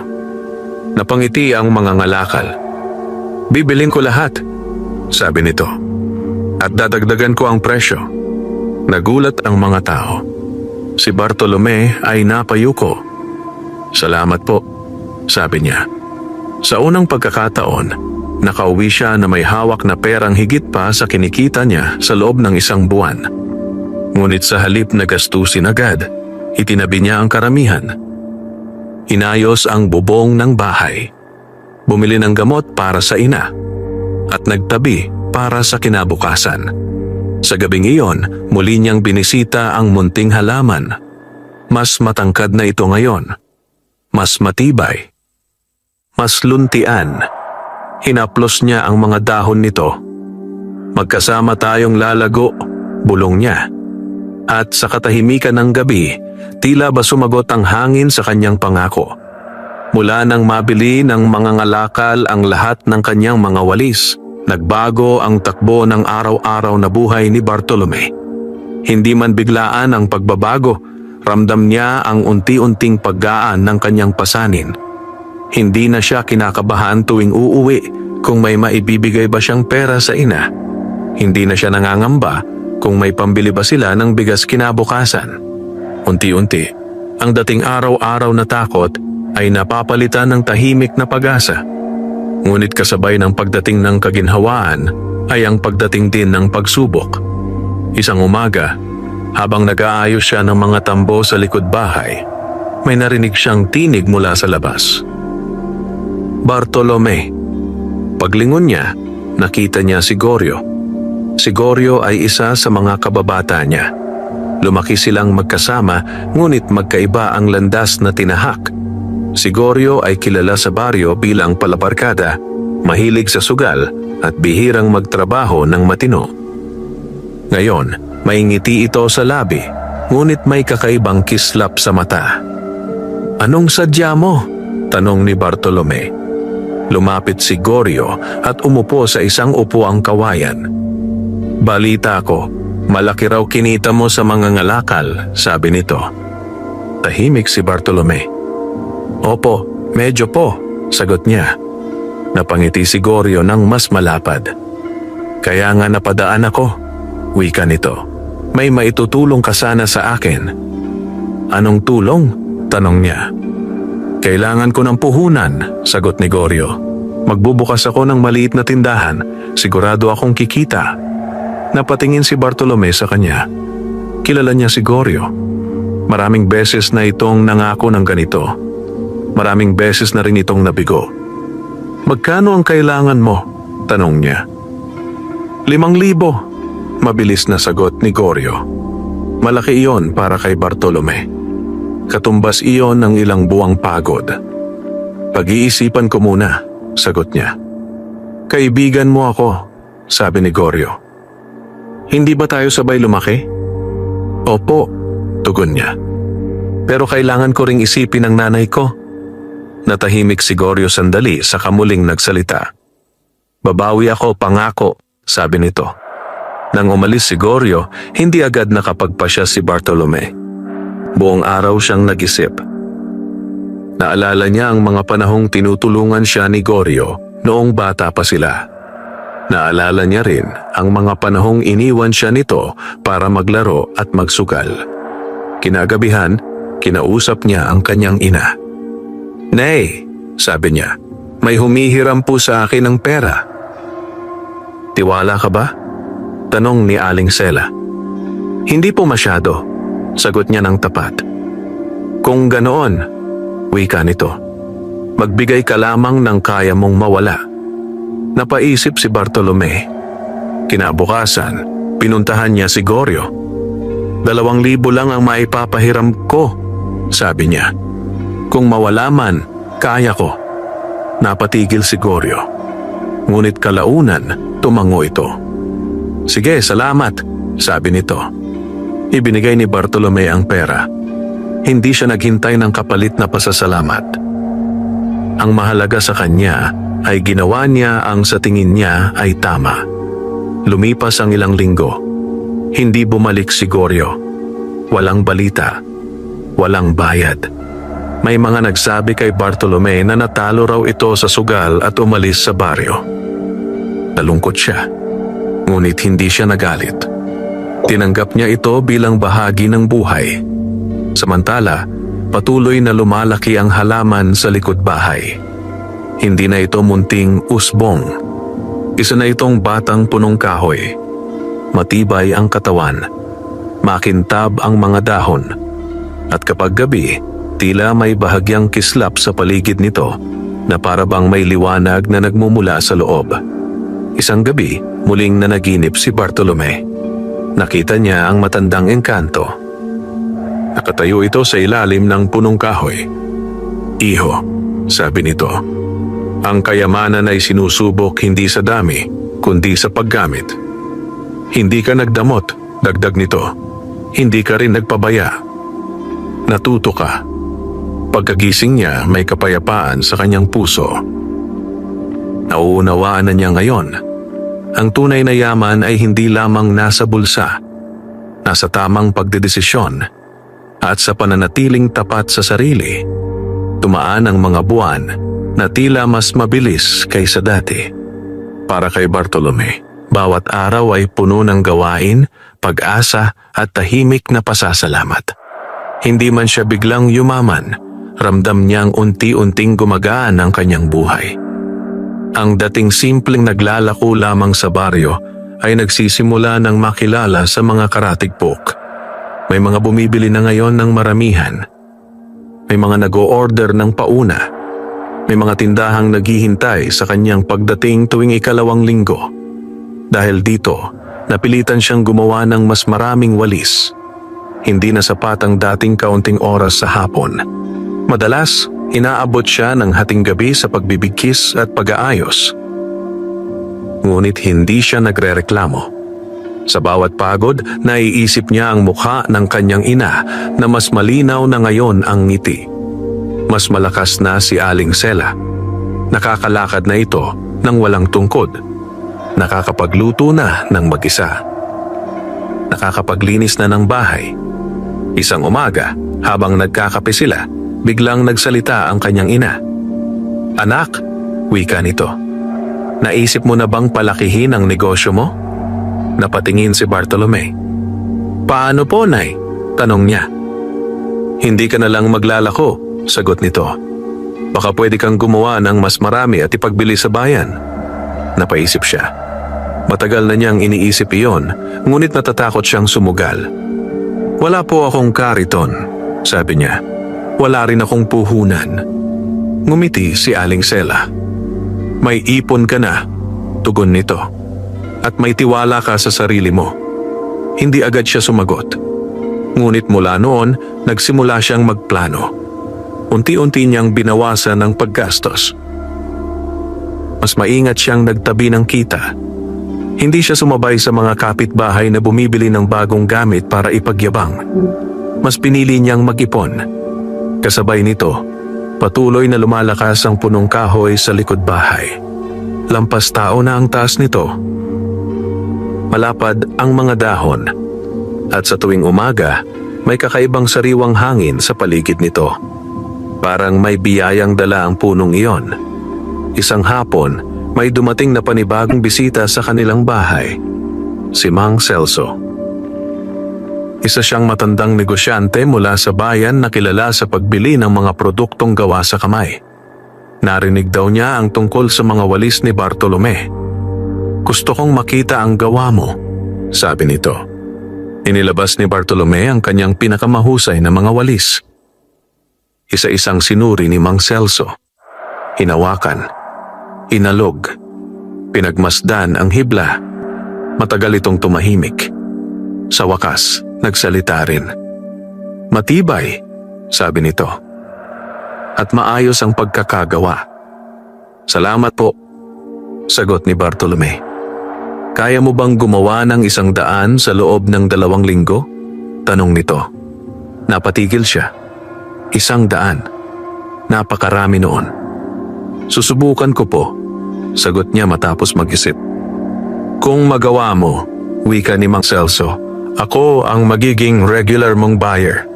Napangiti ang mga ngalakal. "Bibilin ko lahat," sabi nito. "At dadagdagan ko ang presyo." Nagulat ang mga tao. Si Bartolome ay napayuko. "Salamat po," sabi niya. Sa unang pagkakataon, nakauwi siya na may hawak na perang higit pa sa kinikita niya sa loob ng 1 buwan. Ngunit sa halip na gastusin agad, itinabi niya ang karamihan. Inayos ang bubong ng bahay. Bumili ng gamot para sa ina. At nagtabi para sa kinabukasan. Sa gabing iyon, muli niyang binisita ang munting halaman. Mas matangkad na ito ngayon. Mas matibay. Mas luntian. Hinaplos niya ang mga dahon nito. "Magkasama tayong lalago," bulong niya. At sa katahimikan ng gabi, tila ba sumagot ang hangin sa kanyang pangako. Mula nang mabili ng mga ngalakal ang lahat ng kanyang mga walis, nagbago ang takbo ng araw-araw na buhay ni Bartolome. Hindi man biglaan ang pagbabago, ramdam niya ang unti-unting paggaan ng kanyang pasanin. Hindi na siya kinakabahan tuwing uuwi kung may maibibigay ba siyang pera sa ina. Hindi na siya nangangamba kung may pambili ba sila ng bigas kinabukasan. Unti-unti, ang dating araw-araw na takot ay napapalitan ng tahimik na pag-asa. Ngunit kasabay ng pagdating ng kaginhawaan ay ang pagdating din ng pagsubok. Isang umaga, habang nag-aayos siya ng mga tambo sa likod bahay, may narinig siyang tinig mula sa labas. "Bartolome." Paglingon niya, nakita niya si Gorio. Si Gorio ay isa sa mga kababata niya. Lumaki silang magkasama, ngunit magkaiba ang landas na tinahak. Si Gorio ay kilala sa baryo bilang palabarkada, mahilig sa sugal at bihirang magtrabaho ng matino. Ngayon, may ngiti ito sa labi, ngunit may kakaibang kislap sa mata. "Anong sadya mo?" tanong ni Bartolome. Lumapit si Gorio at umupo sa isang upuang kawayan. "Balita ko, malaki raw kinita mo sa mga ngalakal," sabi nito. Tahimik si Bartolome. Opo, medyo po, sagot niya. Napangiti si Goryo ng mas malapad. Kaya nga napadaan ako, wika nito. May maitutulong ka sana sa akin. Anong tulong? Tanong niya. Kailangan ko ng puhunan, sagot ni Goryo. Magbubukas ako ng maliit na tindahan, sigurado akong kikita. Napatingin si Bartolome sa kanya. Kilala niya si Goryo. Maraming beses na itong nangako ng ganito. Maraming beses na rin itong nabigo. Magkano ang kailangan mo? Tanong niya. 5,000, mabilis na sagot ni Goryo. Malaki iyon para kay Bartolome. Katumbas iyon ng ilang buwang pagod. Pag-iisipan ko muna, sagot niya. Kaibigan mo ako, sabi ni Goryo. Hindi ba tayo sabay lumaki? Opo, tugon niya. Pero kailangan ko ring isipin ang nanay ko. Natahimik si Goryo sandali sa kamuling nagsalita. Babawi ako, pangako, sabi nito. Nang umalis si Goryo, hindi agad nakapagpasya si Bartolome. Buong araw siyang nag-isip. Naalala niya ang mga panahong tinutulungan siya ni Goryo noong bata pa sila. Naalala niya rin ang mga panahong iniwan siya nito para maglaro at magsugal. Kinagabihan, kinausap niya ang kanyang ina. Nay, sabi niya, may humihiram po sa akin ng pera. Tiwala ka ba? Tanong ni Aling Sela. Hindi po masyado, sagot niya ng tapat. Kung ganoon, wika nito, magbigay ka lamang ng kaya mong mawala. Napaisip si Bartolome. Kinabukasan, pinuntahan niya si Goryo. 2,000 lang ang maipapahiram ko, sabi niya. Kung mawala man, kaya ko. Napatigil si Goryo. Ngunit kalaunan, tumango ito. Sige, salamat, sabi nito. Ibinigay ni Bartolome ang pera. Hindi siya naghintay ng kapalit na pasasalamat. Ang mahalaga sa kanya ay ginawa niya ang sa tingin niya ay tama. Lumipas ang ilang linggo. Hindi bumalik si Goryo. Walang balita. Walang bayad. May mga nagsabi kay Bartolome na natalo raw ito sa sugal at umalis sa baryo. Nalungkot siya. Ngunit hindi siya nagalit. Tinanggap niya ito bilang bahagi ng buhay. Samantala, patuloy na lumalaki ang halaman sa likod bahay. Hindi na ito munting usbong. Isa na itong batang punong kahoy. Matibay ang katawan. Makintab ang mga dahon. At kapag gabi, tila may bahagyang kislap sa paligid nito na para bang may liwanag na nagmumula sa loob. Isang gabi, muling nanaginip si Bartolome. Nakita niya ang matandang engkanto. Nakatayo ito sa ilalim ng punong kahoy. Iho, sabi nito, ang kayamanan ay sinusubok hindi sa dami, kundi sa paggamit. Hindi ka nagdamot, dagdag nito. Hindi ka rin nagpabaya. Natuto ka. Pagkagising niya, may kapayapaan sa kanyang puso. Nauunawaan na niya ngayon. Ang tunay na yaman ay hindi lamang nasa bulsa, nasa tamang pagdedesisyon at sa pananatiling tapat sa sarili. Tumaan ang mga buwan na tila mas mabilis kaysa dati. Para kay Bartolome, bawat araw ay puno ng gawain, pag-asa at tahimik na pasasalamat. Hindi man siya biglang yumaman, ramdam niyang unti-unting gumagaan ang kanyang buhay. Ang dating simpleng naglalako lamang sa baryo ay nagsisimula ng makilala sa mga karatigpok. May mga bumibili na ngayon ng maramihan. May mga nag-o-order ng pauna. May mga tindahang naghihintay sa kanyang pagdating tuwing ikalawang linggo. Dahil dito, napilitan siyang gumawa ng mas maraming walis. Hindi na sapat ang dating kaunting oras sa hapon. Madalas, inaabot siya ng hating gabi sa pagbibigkis at pag-aayos. Ngunit hindi siya nagrereklamo. Sa bawat pagod, naiisip niya ang mukha ng kanyang ina na mas malinaw na ngayon ang ngiti. Mas malakas na si Aling Sela. Nakakalakad na ito nang walang tungkod. Nakakapagluto na ng mag-isa. Nakakapaglinis na ng bahay. Isang umaga, habang nagkakape sila, biglang nagsalita ang kanyang ina. "Anak," wika nito, "naisip mo na bang palakihin ang negosyo mo?" Napatingin si Bartolome. "Paano po, Nay?" tanong niya. "Hindi ka na lang maglalako," sagot nito. "Baka pwede kang gumawa ng mas marami at ipagbili sa bayan." Napaisip siya. Matagal na niyang iniisip iyon, ngunit natatakot siyang sumugal. "Wala po akong kariton," sabi niya. "Wala rin akong puhunan." Ngumiti si Aling Sela. "May ipon ka na," tugon nito. "At may tiwala ka sa sarili mo." Hindi agad siya sumagot. Ngunit mula noon, nagsimula siyang magplano. Unti-unti niyang binawasan ang paggastos. Mas maingat siyang nagtabi ng kita. Hindi siya sumabay sa mga kapitbahay na bumibili ng bagong gamit para ipagyabang. Mas pinili niyang mag-ipon. Kasabay nito, patuloy na lumalakas ang punong kahoy sa likod bahay. Lampas tao na ang taas nito. Malapad ang mga dahon. At sa tuwing umaga, may kakaibang sariwang hangin sa paligid nito. Parang may biyayang dala ang punong iyon. Isang hapon, may dumating na panibagong bisita sa kanilang bahay. Si Mang Celso. Isa siyang matandang negosyante mula sa bayan na kilala sa pagbili ng mga produktong gawa sa kamay. Narinig daw niya ang tungkol sa mga walis ni Bartolome. "Gusto kong makita ang gawa mo," sabi nito. Inilabas ni Bartolome ang kanyang pinakamahusay na mga walis. Isa-isang sinuri ni Mang Celso. Hinawakan, inalog, pinagmasdan ang hibla. Matagal itong tumahimik. Sa wakas, nagsalita rin. "Matibay," sabi nito. "At maayos ang pagkakagawa." "Salamat po," sagot ni Bartolome. "Kaya mo bang gumawa ng 100 sa loob ng 2 linggo? Tanong nito. Napatigil siya. 100. Napakarami noon. "Susubukan ko po," sagot niya matapos mag-isip. "Kung magawa mo," wika ni Mang Celso, "ako ang magiging regular mong buyer."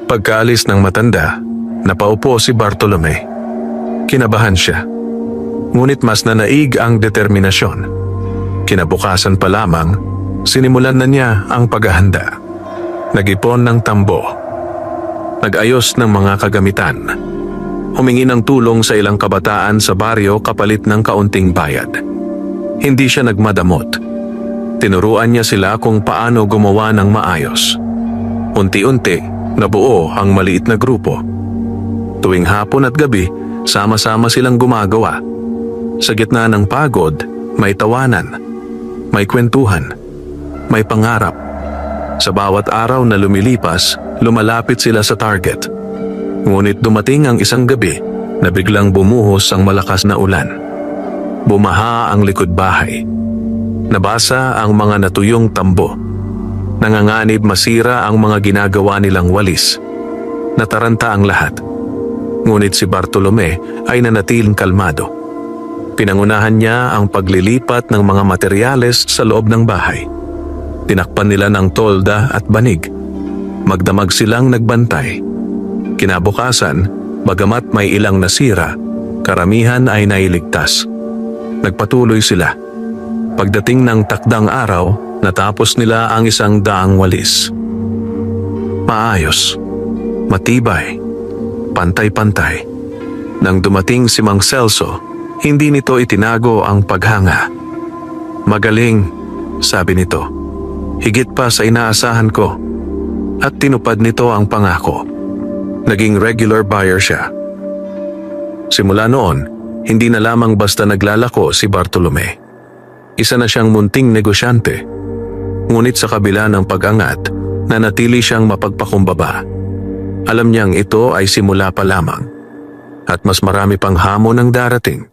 Pagkaalis ng matanda, napaupo si Bartolome. Kinabahan siya. Ngunit mas nanaig ang determinasyon. Kinabukasan pa lamang, sinimulan na niya ang paghahanda. Nag-ipon ng tambo. Nag-ayos ng mga kagamitan. Humingi ng tulong sa ilang kabataan sa baryo kapalit ng kaunting bayad. Hindi siya nagmadamot. Tinuruan niya sila kung paano gumawa ng maayos. Unti-unti, nabuo ang maliit na grupo. Tuwing hapon at gabi, sama-sama silang gumagawa. Sa gitna ng pagod, may tawanan, may kwentuhan, may pangarap. Sa bawat araw na lumilipas, lumalapit sila sa target. Ngunit dumating ang isang gabi na biglang bumuhos ang malakas na ulan. Bumaha ang likod bahay. Nabasa ang mga natuyong tambo. Nanganganib masira ang mga ginagawa nilang walis. Nataranta ang lahat. Ngunit si Bartolome ay nanatiling kalmado. Pinangunahan niya ang paglilipat ng mga materyales sa loob ng bahay. Tinakpan nila ng tolda at banig. Magdamag silang nagbantay. Kinabukasan, bagamat may ilang nasira, karamihan ay nailigtas. Nagpatuloy sila. Pagdating ng takdang araw, natapos nila ang 100 walis. Maayos, matibay, pantay-pantay. Nang dumating si Mang Celso, hindi nito itinago ang paghanga. "Magaling," sabi nito. "Higit pa sa inaasahan ko." At tinupad nito ang pangako. Naging regular buyer siya. Simula noon, hindi na lamang basta naglalako si Bartolome. Isa na siyang munting negosyante. Ngunit sa kabila ng pag-angat, nanatili siyang mapagpakumbaba. Alam niyang ito ay simula pa lamang. At mas marami pang hamon ang darating.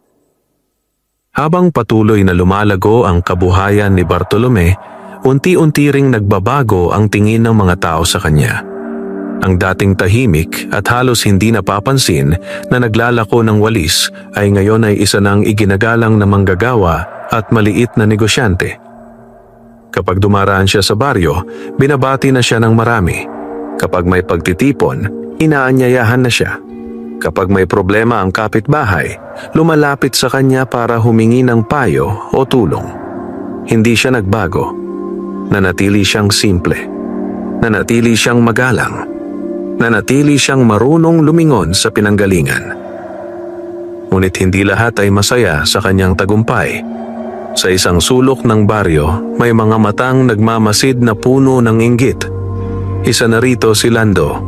Habang patuloy na lumalago ang kabuhayan ni Bartolome, unti-unti ring nagbabago ang tingin ng mga tao sa kanya. Ang dating tahimik at halos hindi napapansin na naglalako ng walis ay ngayon ay isa ng iginagalang na manggagawa at maliit na negosyante. Kapag dumaraan siya sa baryo, binabati na siya ng marami. Kapag may pagtitipon, inaanyayahan na siya. Kapag may problema ang kapitbahay, lumalapit sa kanya para humingi ng payo o tulong. Hindi siya nagbago. Nanatili siyang simple. Nanatili siyang magalang. Nanatili siyang marunong lumingon sa pinanggalingan. Ngunit hindi lahat ay masaya sa kanyang tagumpay. Sa isang sulok ng baryo, may mga matang nagmamasid na puno ng inggit. Isa na rito si Lando.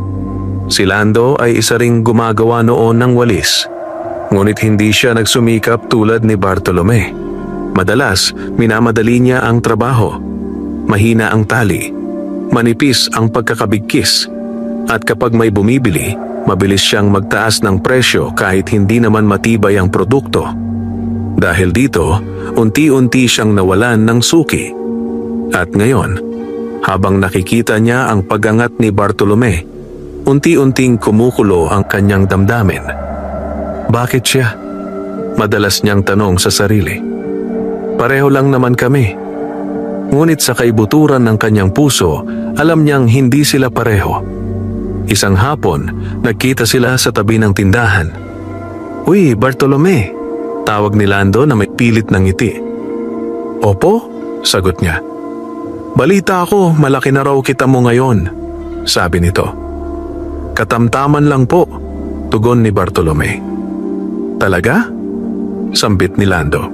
Si Lando ay isa ring gumagawa noon ng walis. Ngunit hindi siya nagsumikap tulad ni Bartolome. Madalas, minamadali niya ang trabaho. Mahina ang tali. Manipis ang pagkakabigkis. At kapag may bumibili, mabilis siyang magtaas ng presyo kahit hindi naman matibay ang produkto. Dahil dito, unti-unti siyang nawalan ng suki. At ngayon, habang nakikita niya ang pag-angat ni Bartolome, unti-unting kumukulo ang kanyang damdamin. Bakit siya? Madalas niyang tanong sa sarili. Pareho lang naman kami. Ngunit sa kaibuturan ng kanyang puso, alam niyang hindi sila pareho. Isang hapon, nagkita sila sa tabi ng tindahan. "Uy, Bartolome," tawag ni Lando na may pilit ng ngiti. "Opo," sagot niya. "Balita ako, malaki na raw kita mo ngayon," sabi nito. "Katamtaman lang po," tugon ni Bartolome. "Talaga?" sambit ni Lando.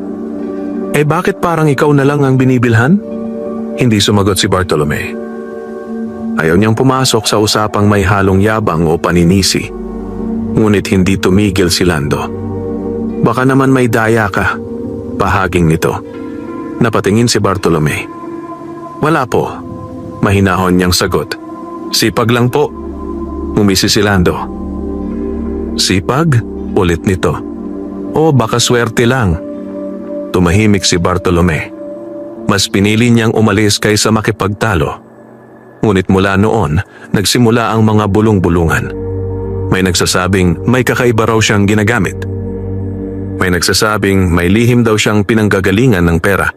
"Eh bakit parang ikaw na lang ang binibilhan?" Hindi sumagot si Bartolome. Ayaw niyang pumasok sa usapang may halong yabang o paninisi. Ngunit hindi tumigil si Lando. "Baka naman may daya ka," bahaging nito. Napatingin si Bartolome. "Wala po," mahinahon niyang sagot. "Sipag lang po." Umisi si Lando. "Sipag?" ulit nito. "O baka swerte lang." Tumahimik si Bartolome. Mas pinili niyang umalis kaysa makipagtalo. Ngunit mula noon, nagsimula ang mga bulong-bulungan. May nagsasabing may kakaiba raw siyang ginagamit. May nagsasabing may lihim daw siyang pinanggagalingan ng pera.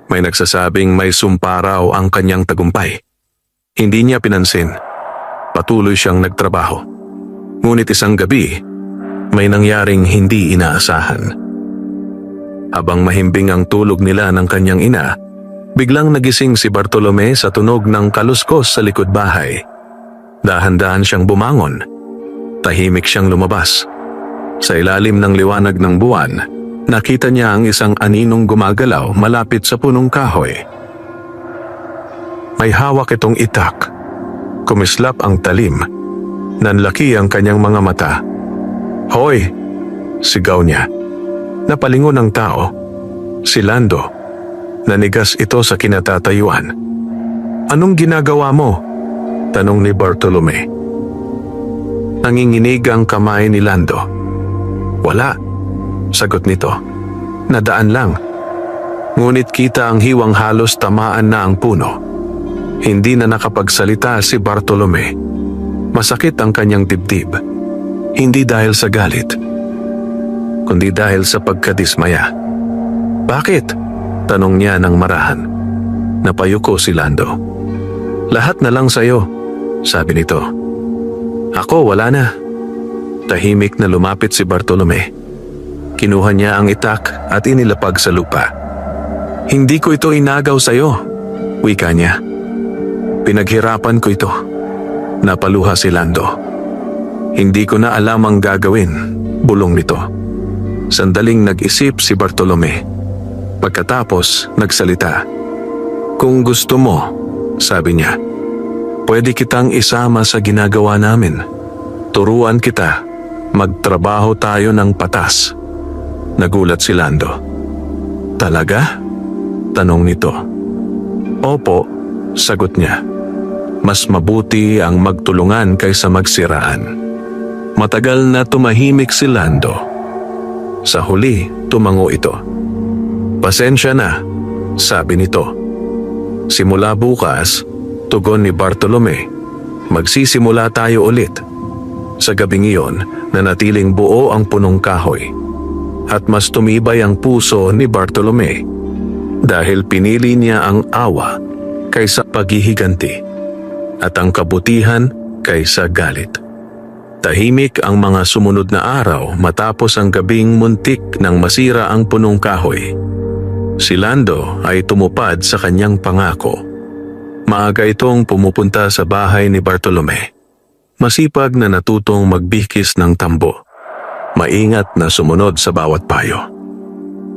May nagsasabing may sumpa raw ang kanyang tagumpay. Hindi niya pinansin. Patuloy siyang nagtrabaho. Ngunit isang gabi, may nangyaring hindi inaasahan. Habang mahimbing ang tulog nila ng kanyang ina, biglang nagising si Bartolome sa tunog ng kaluskos sa likod bahay. Dahan-dahan siyang bumangon. Tahimik siyang lumabas. Sa ilalim ng liwanag ng buwan, nakita niya ang isang aninong gumagalaw malapit sa punong kahoy. May hawak itong itak. Kumislap ang talim. Nanlaki ang kanyang mga mata. "Hoy!" sigaw niya. Napalingon ang tao. Si Lando. Nanigas ito sa kinatatayuan. "Anong ginagawa mo?" tanong ni Bartolome. Nanginginig ang kamay ni Lando. "Wala," sagot nito. "Nadaan lang." Ngunit kita ang hiwang halos tamaan na ang puno. Hindi na nakapagsalita si Bartolome. Masakit ang kanyang dibdib. Hindi dahil sa galit, kundi dahil sa pagkadismaya. "Bakit?" tanong niya ng marahan. Napayuko si Lando. "Lahat na lang sa'yo," sabi nito. "Ako wala na." Tahimik na lumapit si Bartolome. Kinuha niya ang itak at inilapag sa lupa. "Hindi ko ito inagaw sa'yo," wika niya. "Pinaghirapan ko ito." Napaluha si Lando. "Hindi ko na alam ang gagawin," bulong nito. Sandaling nag-isip si Bartolome. Pagkatapos, nagsalita. "Kung gusto mo," sabi niya, "pwede kitang isama sa ginagawa namin. Turuan kita. Magtrabaho tayo ng patas." Nagulat si Lando. "Talaga?" tanong nito. "Opo," sagot niya. "Mas mabuti ang magtulungan kaysa magsiraan." Matagal na tumahimik si Lando. Sa huli, tumango ito. "Pasensya na," sabi nito. "Simula bukas," tugon ni Bartolome, "magsisimula tayo ulit." Sa gabing iyon, nanatiling buo ang punong kahoy. At mas tumibay ang puso ni Bartolome dahil pinili niya ang awa kaysa paghihiganti. At ang kabutihan kaysa galit. Tahimik ang mga sumunod na araw matapos ang gabing muntik nang masira ang punong kahoy. Si Lando ay tumupad sa kanyang pangako. Maaga itong pumupunta sa bahay ni Bartolome. Masipag na natutong magbihkis ng tambo. Maingat na sumunod sa bawat payo.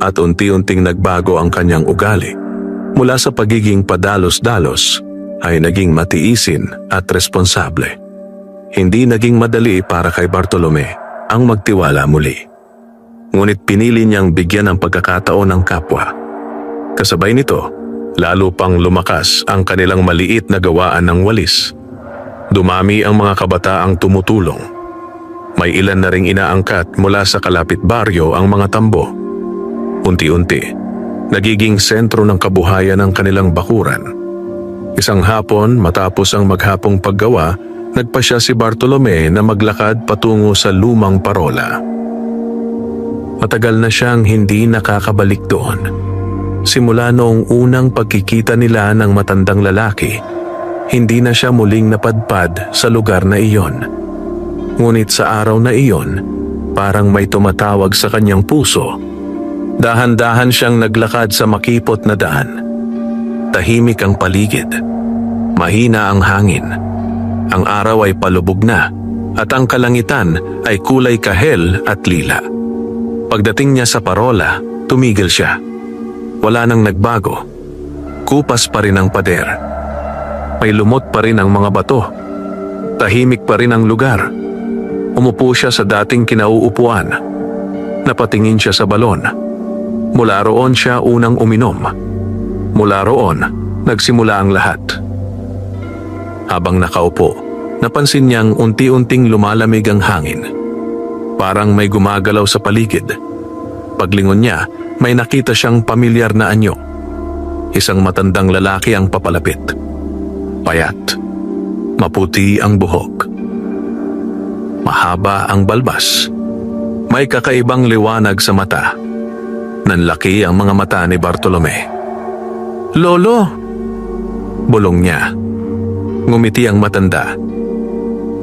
At unti-unting nagbago ang kanyang ugali. Mula sa pagiging padalos-dalos ay naging matiisin at responsable. Hindi naging madali para kay Bartolome ang magtiwala muli. Ngunit pinili niyang bigyan ng pagkakataon ng kapwa. Kasabay nito, lalo pang lumakas ang kanilang maliit na gawaan ng walis. Dumami ang mga kabataang tumutulong. May ilan na ring inaangkat mula sa kalapit baryo ang mga tambo. Unti-unti, nagiging sentro ng kabuhayan ng kanilang bakuran. Isang hapon matapos ang maghapong paggawa, nagpasya si Bartolome na maglakad patungo sa lumang parola. Matagal na siyang hindi nakakabalik doon. Simula noong unang pagkikita nila ng matandang lalaki, hindi na siya muling napadpad sa lugar na iyon. Ngunit sa araw na iyon, parang may tumatawag sa kanyang puso. Dahan-dahan siyang naglakad sa makipot na daan. Tahimik ang paligid. Mahina ang hangin. Ang araw ay palubog na at ang kalangitan ay kulay kahel at lila. Pagdating niya sa parola, tumigil siya. Wala nang nagbago. Kupas pa rin ang pader. May lumot pa rin ang mga bato. Tahimik pa rin ang lugar. Umupo siya sa dating kinauupuan. Napatingin siya sa balon. Mula roon siya unang uminom. Mula roon, nagsimula ang lahat. Habang nakaupo, napansin niyang unti-unting lumalamig ang hangin. Parang may gumagalaw sa paligid. Paglingon niya, may nakita siyang pamilyar na anyo. Isang matandang lalaki ang papalapit. Payat. Maputi ang buhok. Mahaba ang balbas. May kakaibang liwanag sa mata. Nanlaki ang mga mata ni Bartolome. "Lolo!" Bulong niya. Ngumiti ang matanda.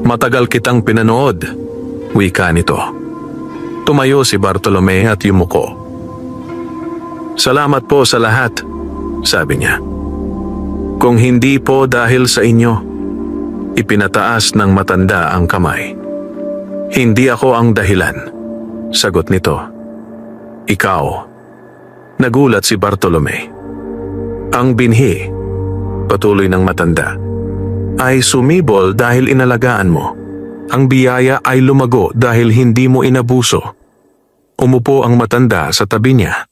"Matagal kitang pinanood," wika nito. Tumayo si Bartolome at yumuko. "Salamat po sa lahat," sabi niya. "Kung hindi po dahil sa inyo," ipinataas ng matanda ang kamay. "Hindi ako ang dahilan," sagot nito. "Ikaw." Nagulat si Bartolome. "Ang binhi," patuloy ng matanda, "ay sumibol dahil inalagaan mo. Ang biyaya ay lumago dahil hindi mo inabuso." Umupo ang matanda sa tabi niya.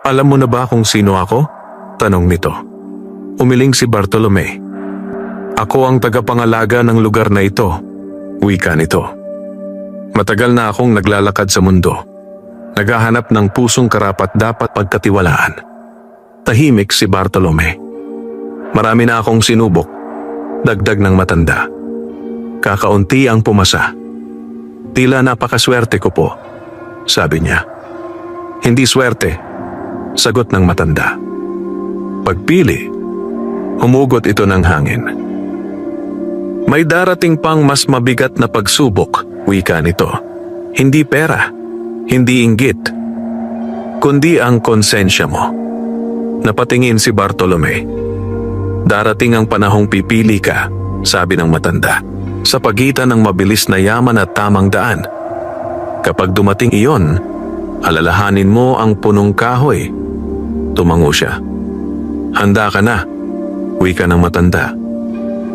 "Alam mo na ba kung sino ako?" tanong nito. Umiling si Bartolome. "Ako ang tagapangalaga ng lugar na ito," wika nito. "Matagal na akong naglalakad sa mundo. Naghahanap ng pusong karapat-dapat pagkatiwalaan." Tahimik si Bartolome. "Marami na akong sinubok," dagdag ng matanda. "Kakaunti ang pumasa. Tila napakaswerte ko po," sabi niya. "Hindi swerte," sagot ng matanda. "Pagpili." Humugot ito ng hangin. "May darating pang mas mabigat na pagsubok," wika nito. "Hindi pera, hindi inggit, kundi ang konsensya mo." Napatingin si Bartolome. "Darating ang panahong pipili ka," sabi ng matanda, "sa pagitan ng mabilis na yaman at tamang daan. Kapag dumating iyon, alalahanin mo ang punong kahoy." Tumango siya. "Handa ka na," wika ng matanda.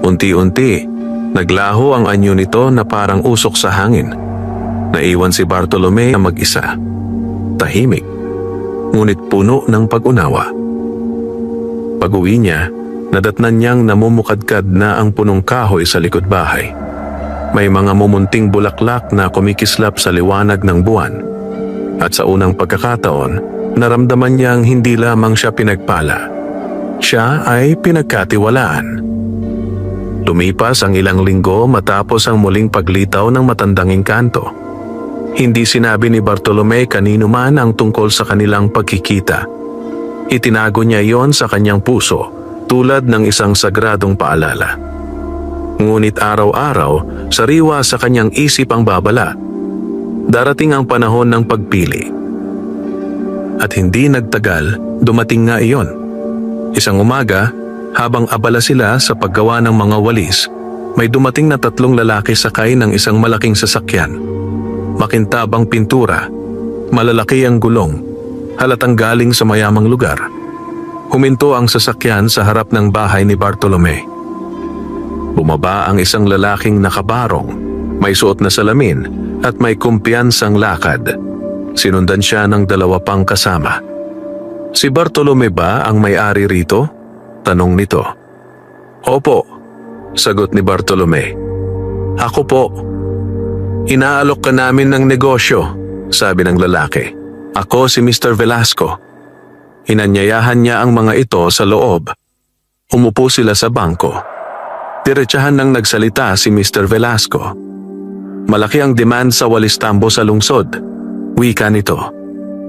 Unti-unti, naglaho ang anyo nito na parang usok sa hangin. Naiwan si Bartolome na mag-isa. Tahimik, ngunit puno ng pag-unawa. Pag-uwi niya, nadatnan niyang namumukadkad na ang punong kahoy sa likod bahay. May mga mumunting bulaklak na kumikislap sa liwanag ng buwan. At sa unang pagkakataon, naramdaman niyang hindi lamang siya pinagpala. Siya ay pinagkatiwalaan. Lumipas ang ilang linggo matapos ang muling paglitaw ng matandang engkanto. Hindi sinabi ni Bartolome kanino man ang tungkol sa kanilang pagkikita. Itinago niya iyon sa kanyang puso tulad ng isang sagradong paalala. Ngunit araw-araw, sariwa sa kanyang isip ang babala. Darating ang panahon ng pagpili. At hindi nagtagal, dumating nga iyon. Isang umaga, habang abala sila sa paggawa ng mga walis, may dumating na 3 lalaki sakay ng isang malaking sasakyan. Makintabang pintura, malalaki ang gulong, halatang galing sa mayamang lugar. Huminto ang sasakyan sa harap ng bahay ni Bartolome. Bumaba ang isang lalaking nakabarong, may suot na salamin at may kumpiyansang lakad. Sinundan siya ng 2 pang kasama. Si Bartolome ba ang may-ari rito? Tanong nito. Opo, sagot ni Bartolome. Ako po. Inaalok ka namin ng negosyo, sabi ng lalaki. Ako si Mr. Velasco. Inanyayahan niya ang mga ito sa loob. Umupo sila sa bangko. Diretsahan nang nagsalita si Mr. Velasco. Malaki ang demand sa walis tambo sa lungsod. Wika nito.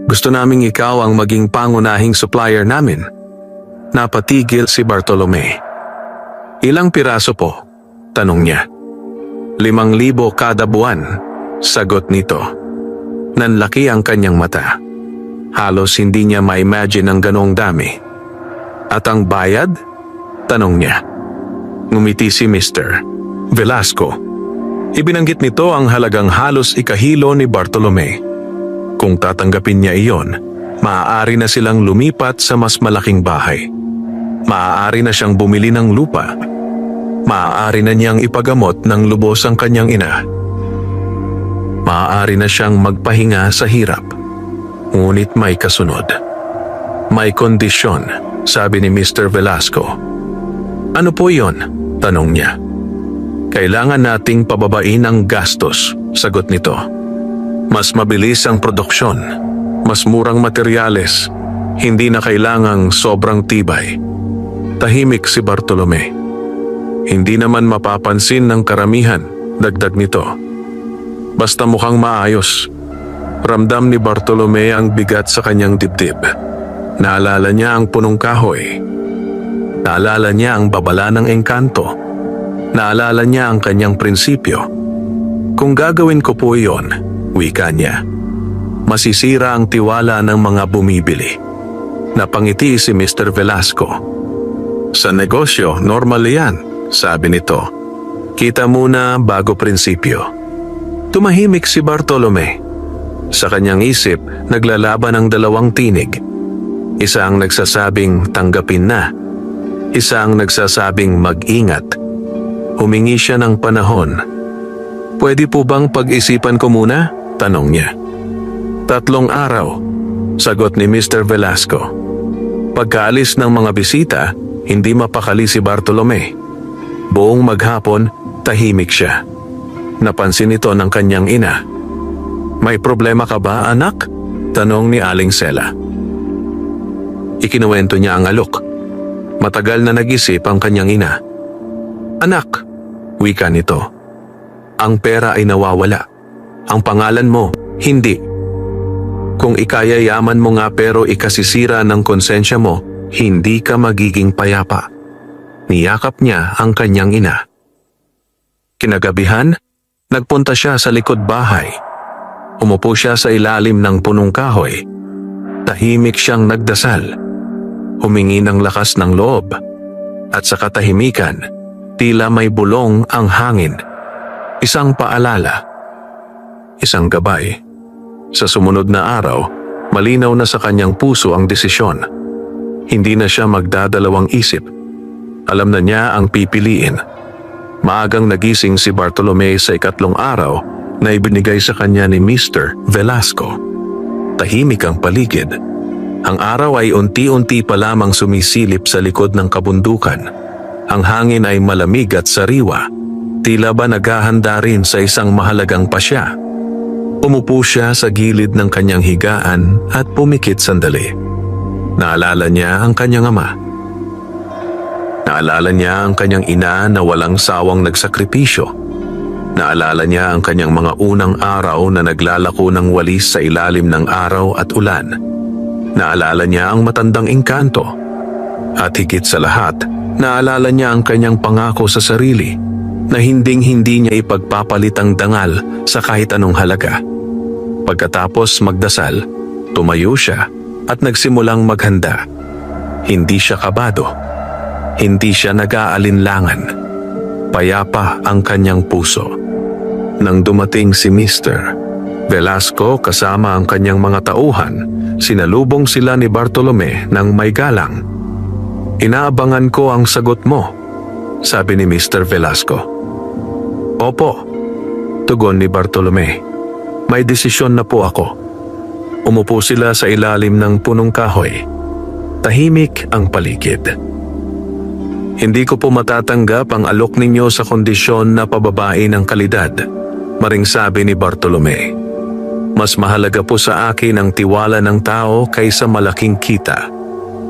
Gusto naming ikaw ang maging pangunahing supplier namin. Napatigil si Bartolome. Ilang piraso po? Tanong niya. 5,000 kada buwan, sagot nito. Nanlaki ang kanyang mata. Halos hindi niya ma-imagine ang ganong dami. At ang bayad? Tanong niya. Ngumiti si Mr. Velasco. Ibinanggit nito ang halagang halos ikahilo ni Bartolome. Kung tatanggapin niya iyon, maaari na silang lumipat sa mas malaking bahay. Maaari na siyang bumili ng lupa. Maaari na niyang ipagamot ng lubos ang kanyang ina. Maaari na siyang magpahinga sa hirap. Ngunit may kasunod. May kondisyon, sabi ni Mr. Velasco. Ano po iyon? Tanong niya. Kailangan nating pababain ang gastos, sagot nito. Mas mabilis ang produksyon, mas murang materyales, hindi na kailangang sobrang tibay. Tahimik si Bartolome. Hindi naman mapapansin ng karamihan, dagdag nito. Basta mukhang maayos. Ramdam ni Bartolome ang bigat sa kanyang dibdib. Naalala niya ang punong kahoy. Naalala niya ang babala ng engkanto. Naalala niya ang kanyang prinsipyo. Kung gagawin ko po iyon, wika niya, masisira ang tiwala ng mga bumibili. Napangiti si Mr. Velasco. Sa negosyo, normal yan, sabi nito. Kita muna bago prinsipyo. Tumahimik si Bartolome. Sa kanyang isip, naglalaban ang 2 tinig. Isa ang nagsasabing tanggapin na. Isa ang nagsasabing mag-ingat. Humingi siya ng panahon. Pwede po bang pag-isipan ko muna? Tanong niya. 3 araw, sagot ni Mr. Velasco. Pagkaalis ng mga bisita, hindi mapakali si Bartolome. Buong maghapon, tahimik siya. Napansin ito ng kanyang ina. May problema ka ba, anak? Tanong ni Aling Sela. Ikinuwento niya ang alok. Matagal na nag-isip ang kanyang ina. Anak, wika nito. Ang pera ay nawawala. Ang pangalan mo, hindi. Kung ikayayaman mo nga pero ikasisira ng konsensya mo, hindi ka magiging payapa. Niyakap niya ang kanyang ina. Kinagabihan, nagpunta siya sa likod bahay. Umupo siya sa ilalim ng punong kahoy. Tahimik siyang nagdasal. Humingi ng lakas ng loob. At sa katahimikan, tila may bulong ang hangin. Isang paalala. Isang gabay. Sa sumunod na araw, malinaw na sa kanyang puso ang desisyon. Hindi na siya magdadalawang isip. Alam na niya ang pipiliin. Maagang nagising si Bartolome sa 2 araw na ibinigay sa kanya ni Mr. Velasco. Tahimik ang paligid. Ang araw ay unti-unti pa lamang sumisilip sa likod ng kabundukan. Ang hangin ay malamig at sariwa. Tila ba naghahanda rin sa isang mahalagang pasya. Umupo siya sa gilid ng kanyang higaan at pumikit sandali. Naalala niya ang kanyang ama. Naalala niya ang kanyang ina na walang sawang nagsakripisyo. Naalala niya ang kanyang mga unang araw na naglalako ng walis sa ilalim ng araw at ulan. Naalala niya ang matandang engkanto. At higit sa lahat, naalala niya ang kanyang pangako sa sarili. na hinding-hindi niya ipagpapalit ang dangal sa kahit anong halaga. Pagkatapos magdasal, tumayo siya at nagsimulang maghanda. Hindi siya kabado. Hindi siya nag-aalinlangan. Payapa ang kanyang puso. Nang dumating si Mr. Velasco kasama ang kanyang mga tauhan, sinalubong sila ni Bartolome ng may galang. "Inaabangan ko ang sagot mo," sabi ni Mr. Velasco. "Opo," tugon ni Bartolome. "May desisyon na po ako." Umupo sila sa ilalim ng punong kahoy. Tahimik ang paligid. "Hindi ko po matatanggap ang alok ninyo sa kondisyon na pababain ang kalidad," maring sabi ni Bartolome. "Mas mahalaga po sa akin ang tiwala ng tao kaysa malaking kita."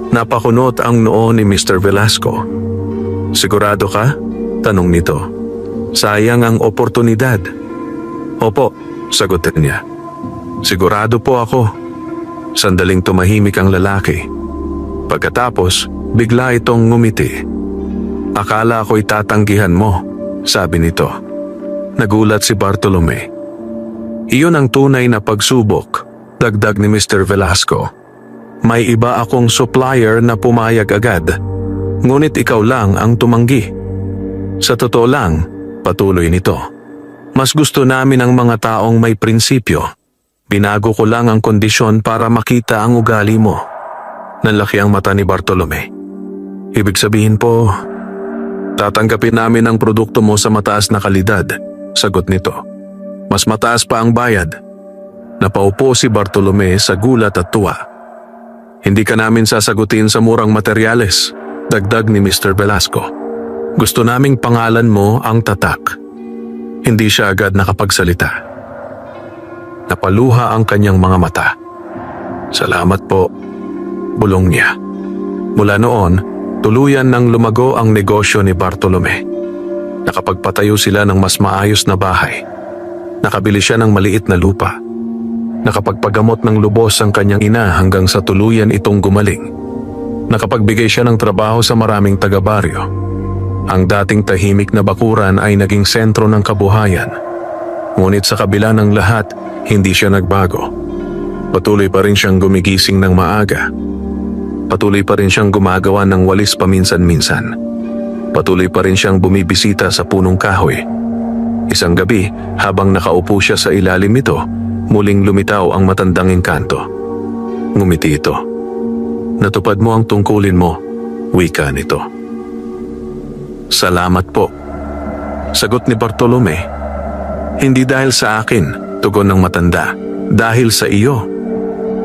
Napakunot ang noo ni Mr. Velasco. "Sigurado ka?" tanong nito. "Sayang ang oportunidad." "Opo," sagutin niya. "Sigurado po ako." Sandaling tumahimik ang lalaki. Pagkatapos, bigla itong ngumiti. "Akala ko'y tatanggihan mo," sabi nito. Nagulat si Bartolome. "Iyon ang tunay na pagsubok," dagdag ni Mr. Velasco. "May iba akong supplier na pumayag agad, ngunit ikaw lang ang tumanggi. Sa totoo lang," patuloy nito, "mas gusto namin ang mga taong may prinsipyo. Binago ko lang ang kondisyon para makita ang ugali mo." Nanlaki ang mata ni Bartolome. "Ibig sabihin po, tatanggapin namin ang produkto mo sa mataas na kalidad," sagot nito. "Mas mataas pa ang bayad." Napaupo si Bartolome sa gulat at tuwa. "Hindi ka namin sasagutin sa murang materyales," dagdag ni Mr. Velasco. "Gusto naming pangalan mo ang tatak." Hindi siya agad nakapagsalita. Napaluha ang kanyang mga mata. "Salamat po," bulong niya. Mula noon, tuluyan nang lumago ang negosyo ni Bartolome. Nakapagpatayo sila ng mas maayos na bahay. Nakabili siya ng maliit na lupa. Nakapagpagamot ng lubos ang kanyang ina hanggang sa tuluyan itong gumaling. Nakapagbigay siya ng trabaho sa maraming taga-baryo. Ang dating tahimik na bakuran ay naging sentro ng kabuhayan. Ngunit sa kabila ng lahat, hindi siya nagbago. Patuloy pa rin siyang gumigising ng maaga. Patuloy pa rin siyang gumagawa ng walis paminsan-minsan. Patuloy pa rin siyang bumibisita sa punong kahoy. Isang gabi, habang nakaupo siya sa ilalim nito, muling lumitaw ang matandang engkanto. Ngumiti ito. "Natupad mo ang tungkulin mo," wika nito. "Salamat po," sagot ni Bartolome. "Hindi dahil sa akin," tugon ng matanda, "dahil sa iyo."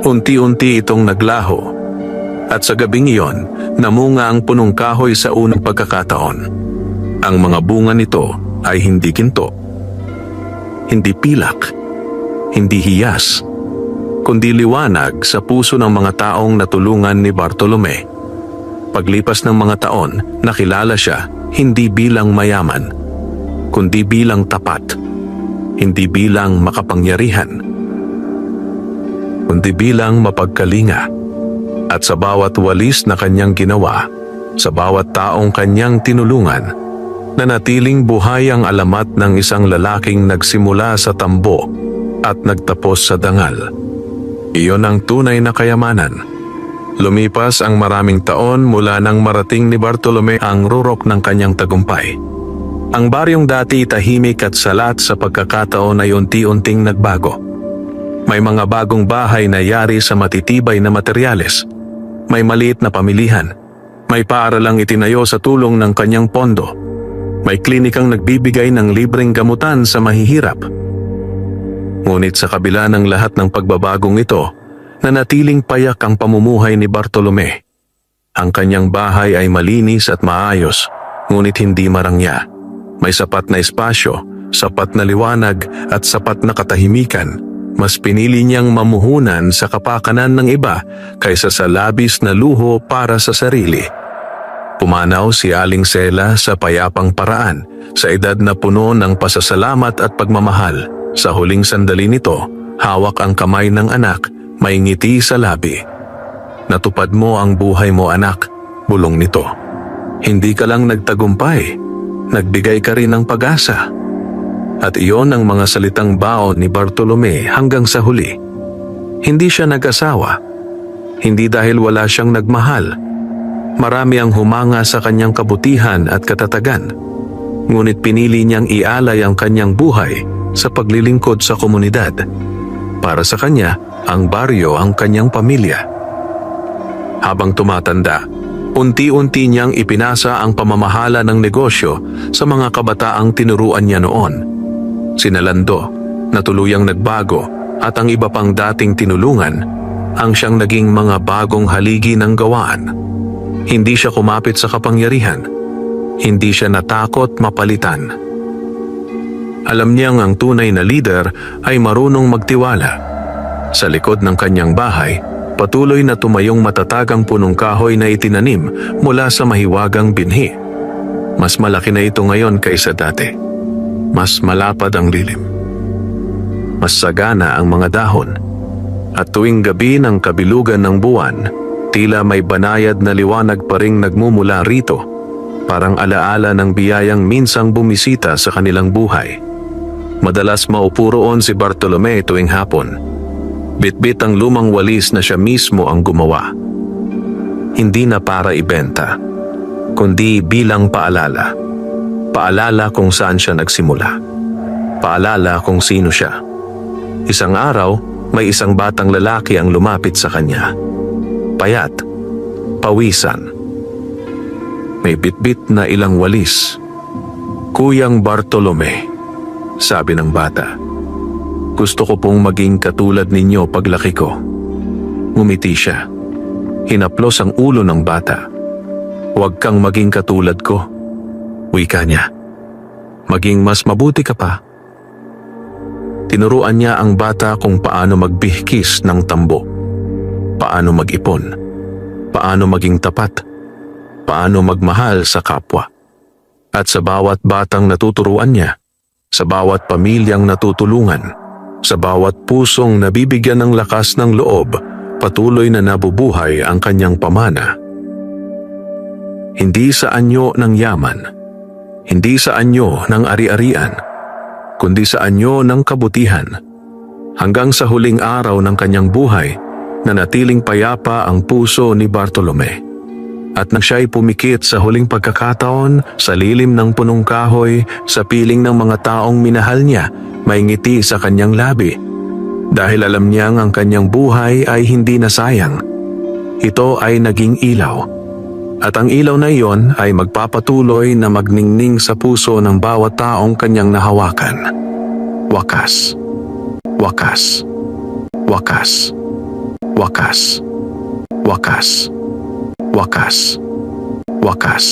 Unti-unti itong naglaho. At sa gabing iyon, namunga ang punong kahoy sa unang pagkakataon. Ang mga bunga nito ay hindi ginto, hindi pilak, hindi hiyas, kundi liwanag sa puso ng mga taong natulungan ni Bartolome. Paglipas ng mga taon, nakilala siya hindi bilang mayaman, kundi bilang tapat, hindi bilang makapangyarihan, kundi bilang mapagkalinga. At sa bawat walis na kanyang ginawa, sa bawat taong kanyang tinulungan, nanatiling buhay ang alamat ng isang lalaking nagsimula sa tambo at nagtapos sa dangal. Iyon ang tunay na kayamanan. Lumipas ang maraming taon mula nang marating ni Bartolome ang rurok ng kanyang tagumpay. Ang baryong dati tahimik at salat sa pagkakataon ay unti-unting nagbago. May mga bagong bahay na yari sa matitibay na materyales. May maliit na pamilihan. May paaralang itinayo sa tulong ng kanyang pondo. May klinikang nagbibigay ng libreng gamutan sa mahihirap. Ngunit sa kabila ng lahat ng pagbabagong ito, nanatiling payak ang pamumuhay ni Bartolome. Ang kanyang bahay ay malinis at maayos, ngunit hindi marangya. May sapat na espasyo, sapat na liwanag at sapat na katahimikan. Mas pinili niyang mamuhunan sa kapakanan ng iba kaysa sa labis na luho para sa sarili. Pumanaw si Aling Sela sa payapang paraan, sa edad na puno ng pasasalamat at pagmamahal. Sa huling sandali nito, hawak ang kamay ng anak, may ngiti sa labi. "Natupad mo ang buhay mo, anak," bulong nito. "Hindi ka lang nagtagumpay, nagbigay ka rin ng pag-asa. At iyon ang mga salitang baon ni Bartolome hanggang sa huli. Hindi siya nag-asawa. Hindi dahil wala siyang nagmahal. Marami ang humanga sa kanyang kabutihan at katatagan. Ngunit pinili niyang ialay ang kanyang buhay sa paglilingkod sa komunidad. Para sa kanya, ang baryo ang kanyang pamilya. Habang tumatanda, unti-unti niyang ipinasa ang pamamahala ng negosyo sa mga kabataang tinuruan niya noon. Sinalando, na tuluyang nagbago, at ang iba pang dating tinulungan, ang siyang naging mga bagong haligi ng gawaan. Hindi siya kumapit sa kapangyarihan. Hindi siya natakot mapalitan. Alam niyang ang tunay na leader ay marunong magtiwala. Sa likod ng kanyang bahay, patuloy na tumayong matatagang punong kahoy na itinanim mula sa mahiwagang binhi. Mas malaki na ito ngayon kaysa dati. Mas malapad ang lilim. Mas sagana ang mga dahon. At tuwing gabi ng kabilugan ng buwan, tila may banayad na liwanag pa ring nagmumula rito, parang alaala ng biyayang minsang bumisita sa kanilang buhay. Madalas maupo roon si Bartolome tuwing hapon. Bitbit ang lumang walis na siya mismo ang gumawa. Hindi na para ibenta, kundi bilang paalala. Paalala kung saan siya nagsimula. Paalala kung sino siya. Isang araw, may isang batang lalaki ang lumapit sa kanya. Payat, pawisan. May bitbit na ilang walis. "Kuyang Bartolome," sabi ng bata. "Gusto ko pong maging katulad ninyo paglaki ko." Ngumiti siya. Hinaplos ang ulo ng bata. "Huwag kang maging katulad ko," wika niya. "Maging mas mabuti ka pa." Tinuruan niya ang bata kung paano magbihkis ng tambo, paano mag-ipon, paano maging tapat, paano magmahal sa kapwa. At sa bawat batang natuturuan niya, sa bawat pamilyang natutulungan, sa bawat pusong nabibigyan ng lakas ng loob, patuloy na nabubuhay ang kanyang pamana. Hindi sa anyo ng yaman, hindi sa anyo ng ari-arian, kundi sa anyo ng kabutihan. Hanggang sa huling araw ng kanyang buhay, nanatiling payapa ang puso ni Bartolome. At nang siya'y pumikit sa huling pagkakataon, sa lilim ng punong kahoy, sa piling ng mga taong minahal niya, may ngiti sa kanyang labi. Dahil alam niyang ang kanyang buhay ay hindi nasayang. Ito ay naging ilaw. At ang ilaw na iyon ay magpapatuloy na magningning sa puso ng bawat taong kanyang nahawakan. Wakas. Wakas. Wakas. Wakas. Wakas. Wakas. Wakas.